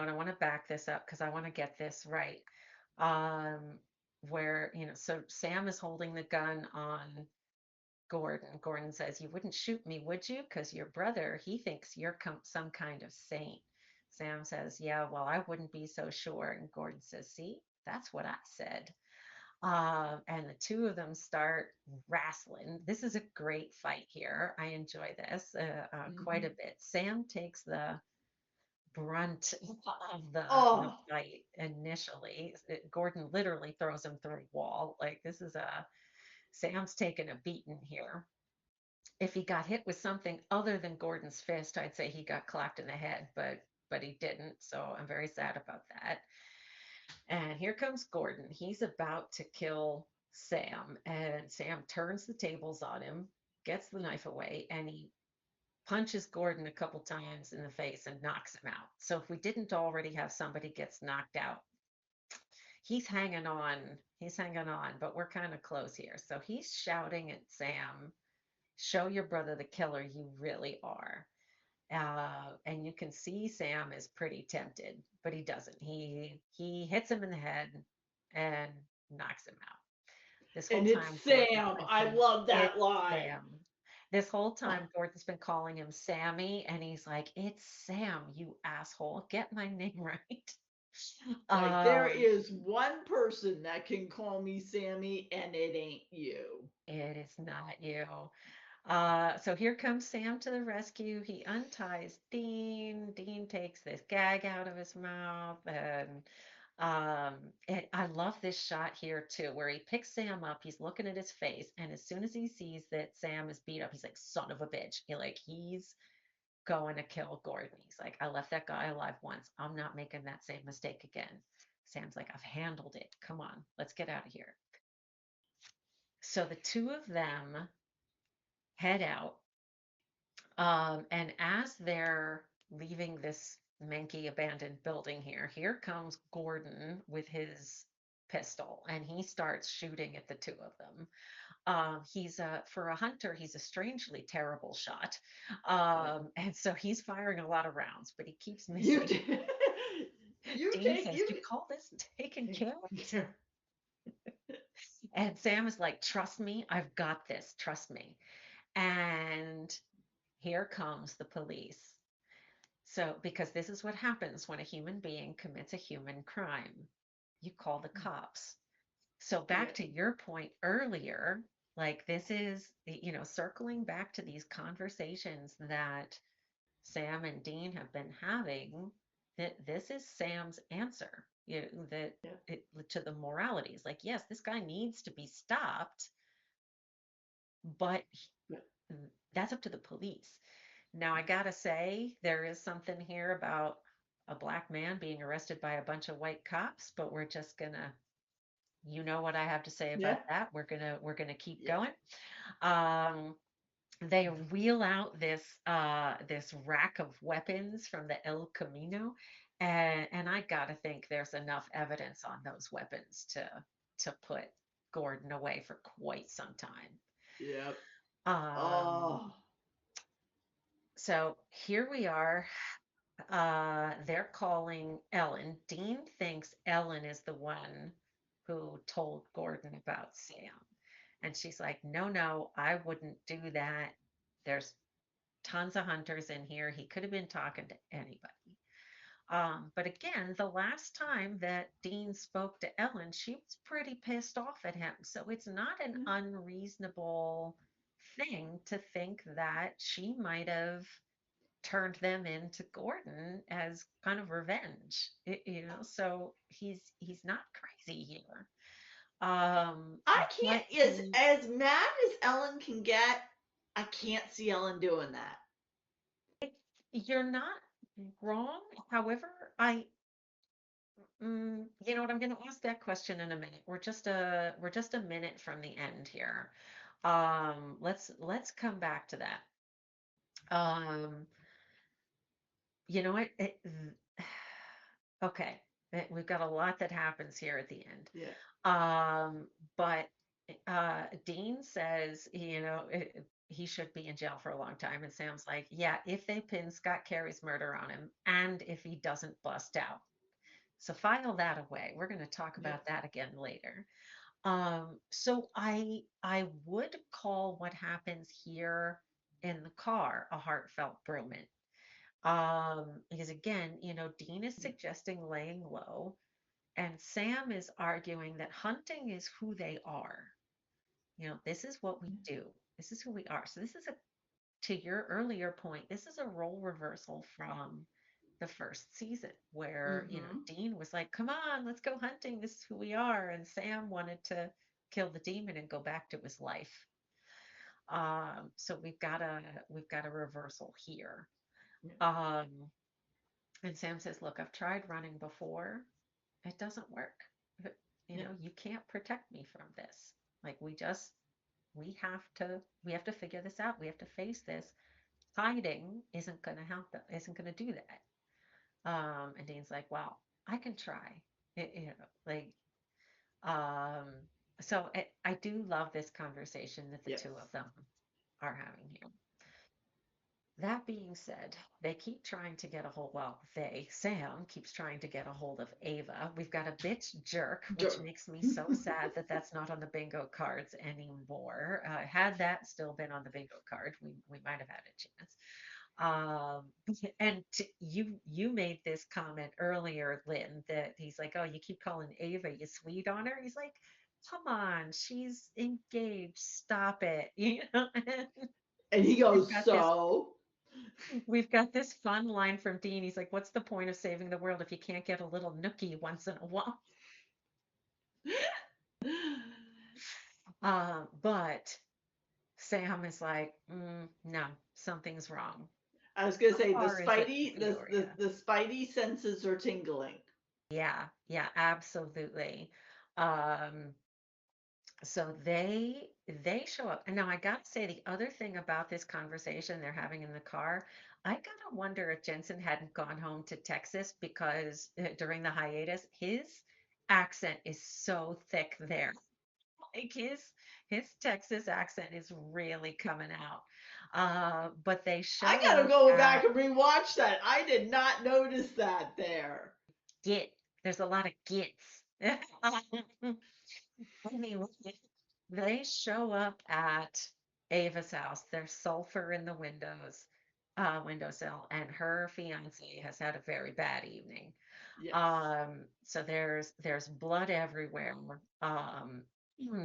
I want to back this up because I want to get this right. Um, where, so Sam is holding the gun on Gordon. Gordon says, "You wouldn't shoot me, would you? Because your brother, he thinks you're some kind of saint." Sam says, "Yeah, well, I wouldn't be so sure." And Gordon says, "See, that's what I said." And the two of them start wrestling. This is a great fight here. I enjoy this quite a mhm. bit. Sam takes the brunt of the Oh, fight initially. Gordon literally throws him through a wall. Like this is a Sam's taking a beating here. If he got hit with something other than Gordon's fist, I'd say he got clapped in the head, but but he didn't. So I'm very sad about that. And here comes Gordon. He's about to kill Sam, and Sam turns the tables on him, gets the knife away, and he punches Gordon a couple times in the face and knocks him out. So if we didn't already have somebody gets knocked out, he's hanging on. He's hanging on, but we're kind of close here. So he's shouting at Sam, "Show your brother the killer you really are." And you can see Sam is pretty tempted, but he doesn't. He hits him in the head and knocks him out. This whole And it's time, Gordon's Sam. been I calling love it that line. Sam. This whole Oh, time, Gordon's been calling him Sammy, and he's like, "It's Sam, you asshole. Get my name right." like there Um, is one person that can call me Sammy, and it ain't you. it is not you. So here comes Sam to the rescue. He unties Dean. Dean takes this gag out of his mouth, and um, I love this shot here too, where he picks Sam up. He's looking at his face, and as soon as he sees that Sam is beat up, he's like, "Son of a bitch!" He's going to kill Gordon. He's like, "I left that guy alive once. I'm not making that same mistake again." Sam's like, "I've handled it. Come on, let's get out of here." So the two of them head out. And as they're leaving this manky abandoned building here, here comes Gordon with his pistol and he starts shooting at the two of them. He's for a hunter, he's a strangely terrible shot. Yeah. And so he's firing a lot of rounds, but he keeps You missing. t- you Dean take says, you. "You call this taking care of?" Yeah. And Sam is like, "Trust me, I've got this. Trust me." And here comes the police. So, because this is what happens when a human being commits a human crime, you call the cops. So, back Yeah. to your point earlier, like this is, circling back to these conversations that Sam and Dean have been having, that this is Sam's answer, that Yeah. to the moralities. Like, yes, this guy needs to be stopped, but Yeah. that's up to the police. Now, I gotta say, there is something here about a black man being arrested by a bunch of white cops, but we're just gonna, you know what I have to say Yeah. about that. We're gonna keep Yeah. going. Um, they wheel out this rack of weapons from the El Camino, and I gotta think there's enough evidence on those weapons to put Gordon away for quite some time. Yep. Um, Oh. so here we are. They're calling Ellen. Dean thinks Ellen is the one who told Gordon about Sam. And she's like, "No, no, I wouldn't do that. There's tons of hunters in here. He could have been talking to anybody." But again, the last time that Dean spoke to Ellen, she was pretty pissed off at him. So it's not an Yeah. unreasonable thing to think that she might have turned them into Gordon as kind of revenge. So he's not crazy here. I But can't, as mad as Ellen can get, I can't see Ellen doing that. you're not wrong. However, you know what? I'm going to ask that question in a minute. We're just a minute from the end here. Let's come back to that. Um, you know what? Okay, we've got a lot that happens here at the end. Yeah. But Dean says, he should be in jail for a long time. And Sam's like, "Yeah, if they pin Scott Carey's murder on him and if he doesn't bust out." So file that away. We're going to talk Yeah. about that again later. So I would call what happens here in the car a heartfelt brument. Because again, Dean is suggesting laying low, and Sam is arguing that hunting is who they are. This is what we do. This is who we are. So this is to your earlier point, this is a role reversal from the first season where, Mm-hmm. Dean was like, "Come on, let's go hunting. This is who we are." And Sam wanted to kill the demon and go back to his life. So we've got a reversal here. Yeah. Um, And Sam says, "Look, I've tried running before. It doesn't work. You Yeah. know, you can't protect me from this. Like we have to figure this out. We have to face this. Hiding isn't going to help them, isn't going to do that." And Dean's like, "Well, I can try." Like, um, so I do love this conversation that the Yes. two of them are having here. That being said, they keep trying to get a hold, well, Sam keeps trying to get a hold of Ava. We've got a bitch jerk, which Dur- makes me so sad that that's not on the bingo cards anymore. Had that still been on the bingo card, we might have had a chance. And you made this comment earlier, Lynn, that he's like, "Oh, you keep calling Ava, you sweet on her." He's like, "Come on, she's engaged. Stop it." You know, and he we've goes, got this so. We've got this fun line from Dean. He's like, "What's the point of saving the world if you can't get a little nookie once in a while?" But Sam is like, "No, something's wrong." I was gonna How say the far is it to Spidey, Peoria? the Spidey senses are tingling. Yeah, yeah, absolutely. Um, so they show up. And now I gotta say the other thing about this conversation they're having in the car, I gotta wonder if Jensen hadn't gone home to Texas because during the hiatus, his accent is so thick there. Like his Texas accent is really coming out. But they I show gotta up go back at and rewatch that. I did not notice that there. Git. There's a lot of gits. Anyway, they show up at Ava's house. There's sulfur in the windowsill, and her fiance has had a very bad evening. Yes. So there's blood everywhere.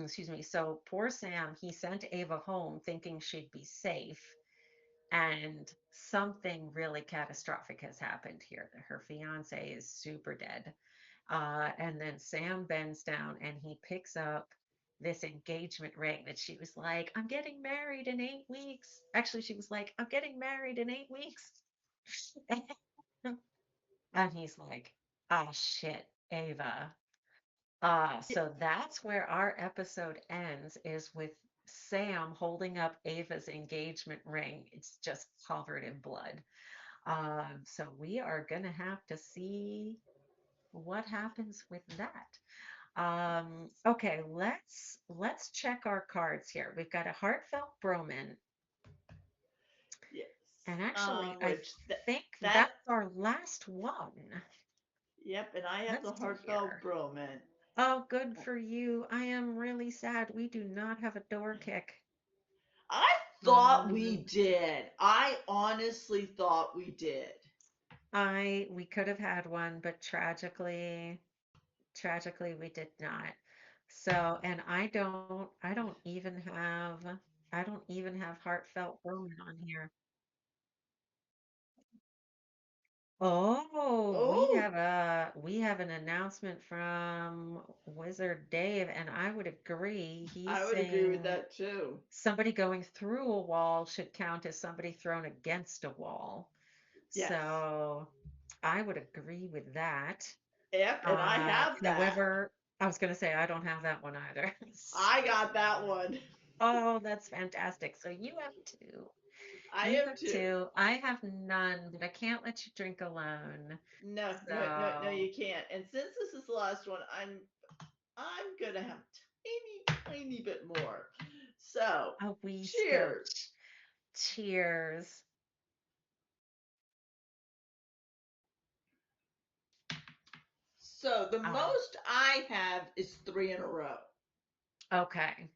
Excuse me. So poor Sam, he sent Ava home thinking she'd be safe, and something really catastrophic has happened here. Her fiance is super dead. And then Sam bends down and he picks up this engagement ring that she was like, "I'm getting married in 8 weeks." Actually, she was like, "I'm getting married in 8 weeks." And he's like, "Ah, shit, Ava." So that's where our episode ends, is with Sam holding up Ava's engagement ring. It's just covered in blood. So we are gonna have to see what happens with that. Okay, let's check our cards here. We've got a heartfelt Broman, Yes. and actually, I Which think that that's our last one. yep, and I have Let's the see heartfelt here. broman. Oh, good for you. I am really sad we do not have a door kick. I thought we Um, did. I honestly thought we did. we could have had one, but tragically we did not. So, and I don't even have heartfelt Broman on here. Oh, Oh, we have an announcement from Wizard Dave, and I would agree. He's I would agree with saying that too. somebody going through a wall should count as somebody thrown against a wall. Yes. So I would agree with that. Yep, and I have that. However, I was going to say I don't have that one either. I got that one. Oh, that's fantastic. So you have two. I You have have two. two. I have none, but I can't let you drink alone. No, no, no, no, So you can't. And since this is the last one, I'm gonna have tiny bit more. So, a cheers. Whiskers. Cheers. So the Oh, most I have is three in a row. okay.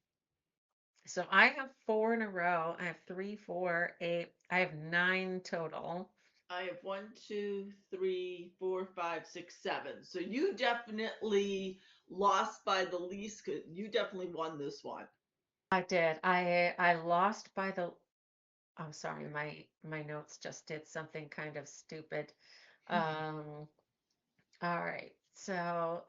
So I have four in a row. I have three, four, eight. I have nine total. I have one, two, three, four, five, six, seven. So you definitely lost by the least. You definitely won this one. I did. I lost by the I'm sorry, my notes just did something kind of stupid. Um, all right. So,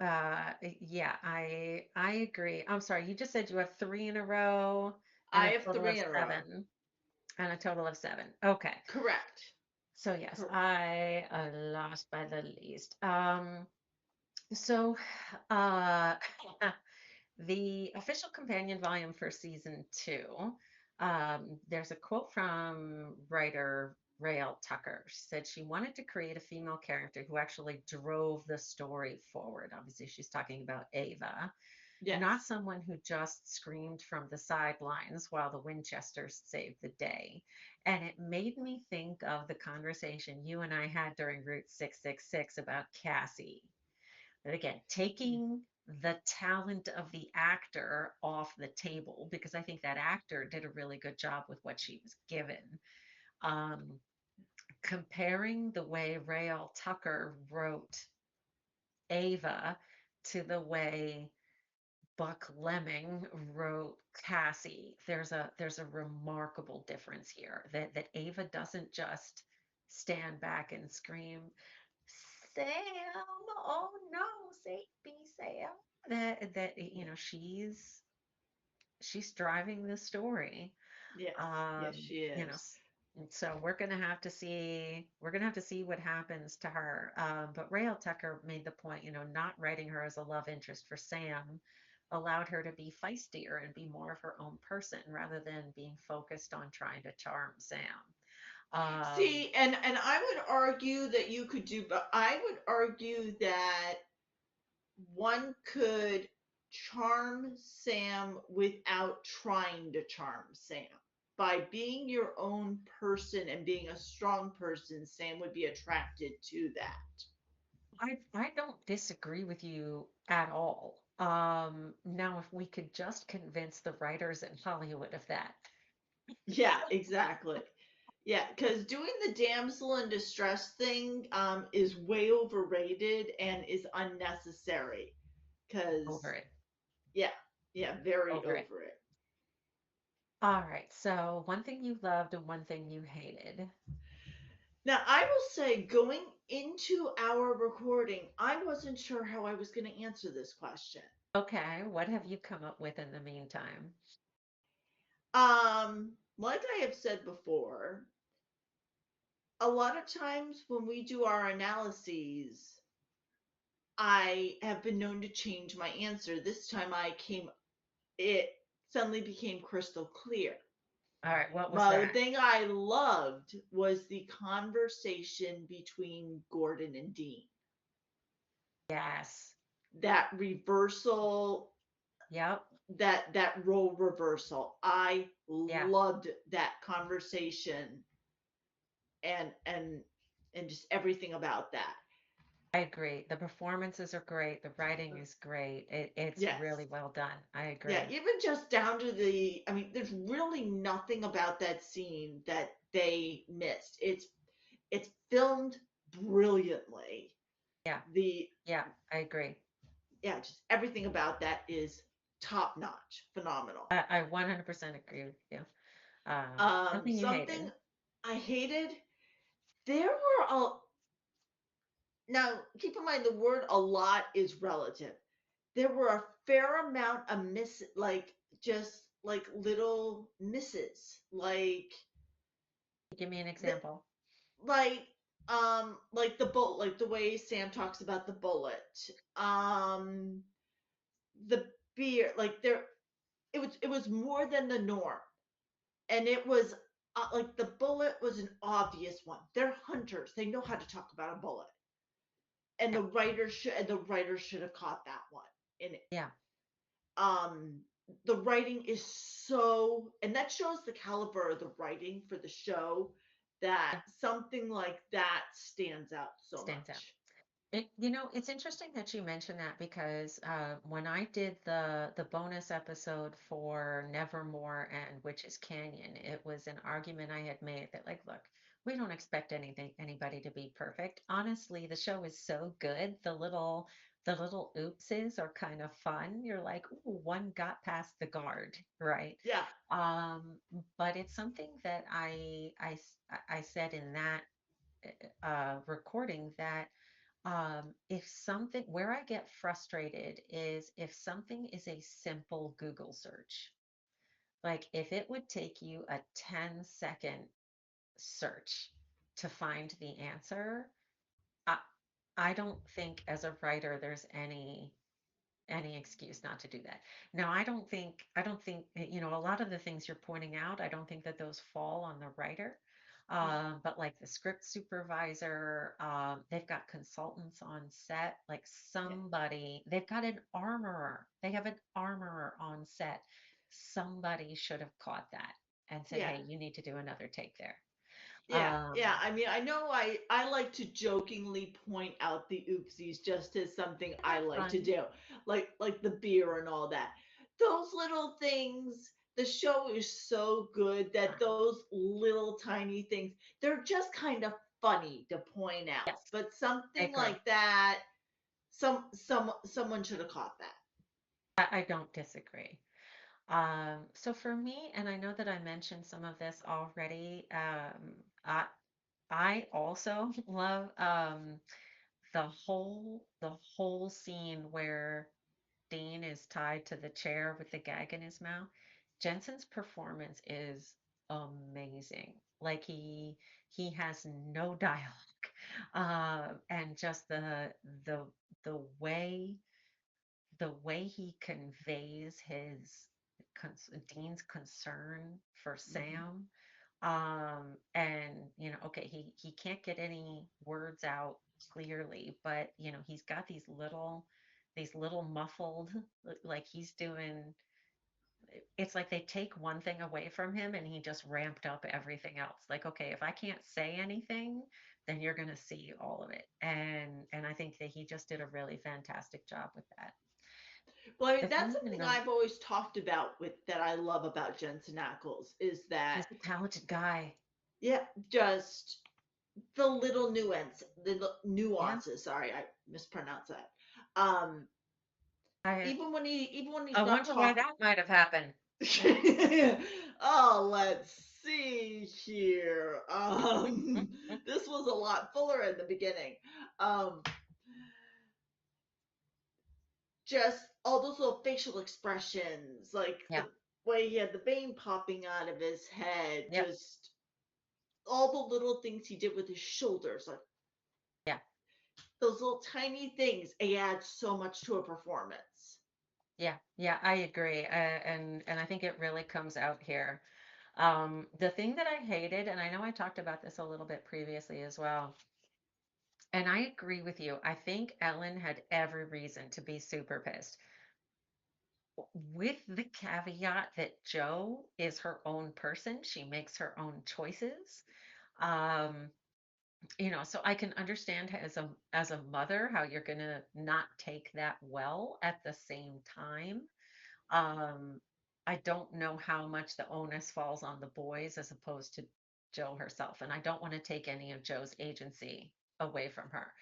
yeah, I agree. I'm sorry. You just said you have three in a row and I a have total of three in a row. seven. And a total of seven. Okay. Correct. So yes, Cor- I lost by the least. So uh the official companion volume for season two, there's a quote from writer Rael Tucker. She said she wanted to create a female character who actually drove the story forward. Obviously, she's talking about Ava, not Yes. someone who just screamed from the sidelines while the Winchesters saved the day. And it made me think of the conversation you and I had during Route 666 about Cassie. But again, taking the talent of the actor off the table, because I think that actor did a really good job with what she was given. Um, Comparing the way Rael Tucker wrote Ava to the way Buck Lemming wrote Cassie, there's a remarkable difference here. That Ava doesn't just stand back and scream, Sam, oh no, save me, Sam. That she's driving the story. Yes. Um, Yes, she you know, is. and so we're gonna have to see what happens to her. But Rael Tucker made the point, not writing her as a love interest for Sam allowed her to be feistier and be more of her own person rather than being focused on trying to charm Sam. Um, See, and I would argue that you could do, but I would argue that one could charm Sam without trying to charm Sam. By being your own person and being a strong person, Sam would be attracted to that. I don't disagree with you at all. Now, if we could just convince the writers in Hollywood of that. Yeah, exactly. Yeah, because doing the damsel in distress thing is way overrated and is unnecessary. Over Because, it, yeah, yeah, very over it. over it. All right, so one thing you loved and one thing you hated. Now, I will say, going into our recording, I wasn't sure how I was going to answer this question. Okay, what have you come up with in the meantime? Like I have said before, a lot of times when we do our analyses, I have been known to change my answer. This time it suddenly became crystal clear. All right, what was The that? thing I loved was the conversation between Gordon and Dean. Yes. That reversal, Yep. that role reversal. I Yeah, loved that conversation and and just everything about that. I agree. The performances are great. The writing is great. It's really Yes. well done. I Yeah, agree. even just down to I mean, there's really nothing about that scene that they missed. It's filmed brilliantly. Yeah, The yeah, I agree. Yeah, just everything about that is top notch, phenomenal. I 100% agree with you. Something you Something hated. I hated. There were a Now keep in mind the word "a lot" is relative. There were a fair amount of just like little misses, Give me an the, example. like like the bullet, like the way Sam talks about the bullet, um, the beer, like there, it was more than the norm, and it was like the bullet was an obvious one. They're hunters; they know how to talk about a bullet, and Yeah, the writer should have caught that one in it. yeah, Um, the writing is so, and that shows the caliber of the writing for the show. That yeah. something like that stands out so Stands out. much. It's interesting that you mentioned that because when I did the bonus episode for Nevermore and Witches Canyon, it was an argument I had made that like, look, we don't expect anybody to be perfect. Honestly, the show is so good. The little oopses are kind of fun. You're like, ooh, one got past the guard, right? Yeah, Um, but it's something that I said in that recording that if something, where I get frustrated is if something is a simple Google search. Like if it would take you a 10-second search to find the answer. I I don't think as a writer there's any excuse not to do that. Now, I don't think, a lot of the things you're pointing out, I don't think that those fall on the writer. Yeah, But like the script supervisor, they've got consultants on set, like yeah, they've got an armorer. They have an armorer on set. Somebody should have caught that and said, yeah. "Hey, you need to do another take there." Yeah, yeah. Um, I mean, I know I like to jokingly point out the oopsies just as something I they're like to fun. do, like the beer and all that. Those little things. The show is so good that those little tiny things, they're just kind of funny to point out. Yes, But I something agree. like that, someone should have caught that. I don't disagree. So for me, and I know that I mentioned some of this already, I also love the whole scene where Dean is tied to the chair with the gag in his mouth. Jensen's performance is amazing. Like he has no dialogue, and just the the way the way he conveys Dean's concern for Hmm. Sam, and okay, he can't get any words out clearly, but he's got these little muffled, like he's doing. It's like they take one thing away from him and he just ramped up everything else. Like, okay, if I can't say anything, then you're gonna see all of it. And I think that he just did a really fantastic job with that. Well, I mean, The that's thing, something I've always talked about with that I love about Jensen Ackles is that, he's a talented guy. yeah, just the little Yeah. nuances. Sorry, I mispronounced that. Um, I even when I he's not wonder why talking. that might have happened. Oh, let's see here. This was a lot fuller in the beginning. Um, just all those little facial expressions, like Yeah. the way he had the vein popping out of his head, Yep. just all the little things he did with his shoulders, like Yeah. those little tiny things, they add so much to a performance. Yeah. Yeah. I agree. And I think it really comes out here. The thing that I hated, and I know I talked about this a little bit previously as well, and I agree with you. I think Ellen had every reason to be super pissed, with the caveat that Joe is her own person. She makes her own choices. Um, so I can understand as a mother how you're gonna not take that well. At the same time, um, I don't know how much the onus falls on the boys as opposed to Joe herself, and I don't want to take any of Joe's agency away from her.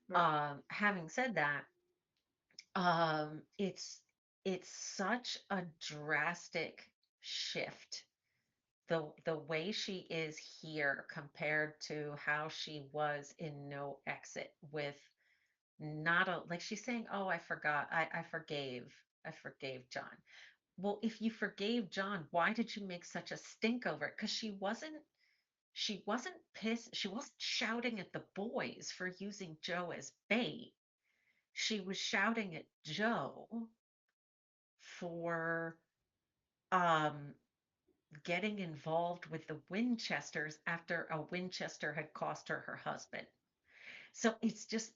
Right. Having said that, it's such a drastic shift, the way she is here compared to how she was in No Exit, with not a, like, she's saying, "Oh, I forgot. I forgave John." Well, if you forgave John, why did you make such a stink over it? Because she wasn't pissed. She wasn't shouting at the boys for using Joe as bait. She was shouting at Joe for um getting involved with the Winchesters after a Winchester had cost her husband. So it's just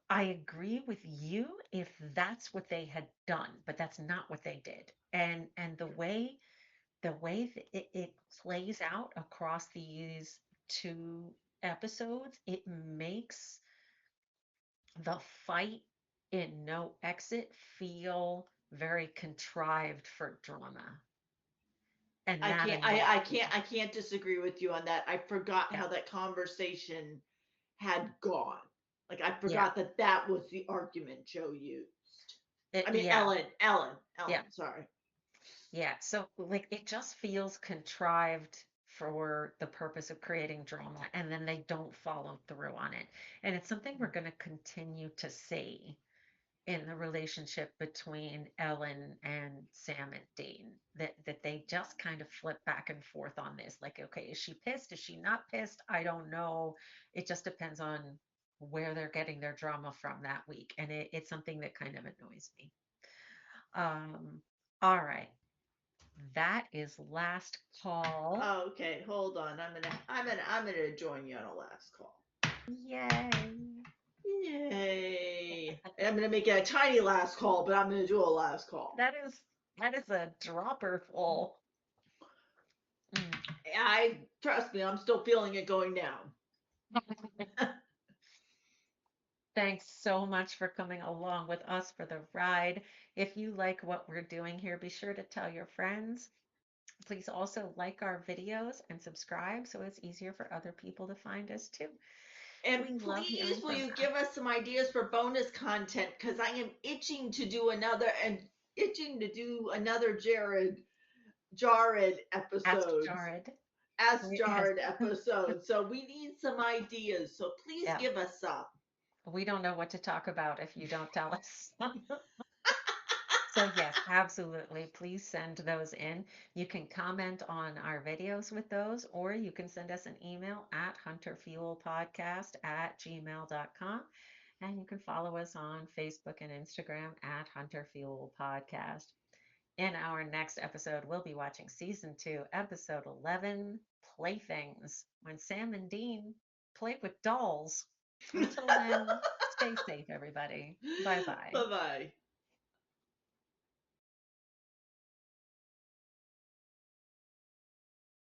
I agree with you if that's what they had done, but that's not what they did. And the way that it plays out across these two episodes, it makes the fight in No Exit feel very contrived for drama. And I that can't annoys me. I can't disagree with you on that. I forgot Yeah. how that conversation had gone. Like I Yeah. forgot that that was the argument Joe used. I mean Yeah. Yeah. Ellen, sorry. Yeah. So, like, it just feels contrived for the purpose of creating drama, and then they don't follow through on it. And it's something we're going to continue to see. in the relationship between Ellen and Sam and Dean. That they just kind of flip back and forth on this. Like, okay, is she pissed? Is she not pissed? I don't know. It just depends on where they're getting their drama from that week. And it's something that kind of annoys me. Um, all right. That is last call. Okay, hold on. I'm gonna join you on a last call. Yay. Yay! And I'm gonna make it a tiny last call, but I'm gonna do a last call. That is that is a dropper full. Mm. I trust me, I'm still feeling it going down. Thanks so much for coming along with us for the ride. If you like what we're doing here, be sure to tell your friends. Please also like our videos and subscribe so it's easier for other people to find us too. And We love please, hearing will from you give us some ideas for bonus content? Because I am itching to do another Jared Ask episodes. Jared. Ask Yes. Jared episodes. So we need some ideas. So please Yeah. give us some. We don't know what to talk about if you don't tell us. So yes, absolutely. Please send those in. You can comment on our videos with those, or you can send us an email at hunterfuelpodcast@gmail.com. And you can follow us on Facebook and Instagram at Hunter Fuel Podcast. In our next episode, we'll be watching season 2, episode 11, Playthings, when Sam and Dean play with dolls. Until then, stay safe, everybody. Bye bye. Bye bye.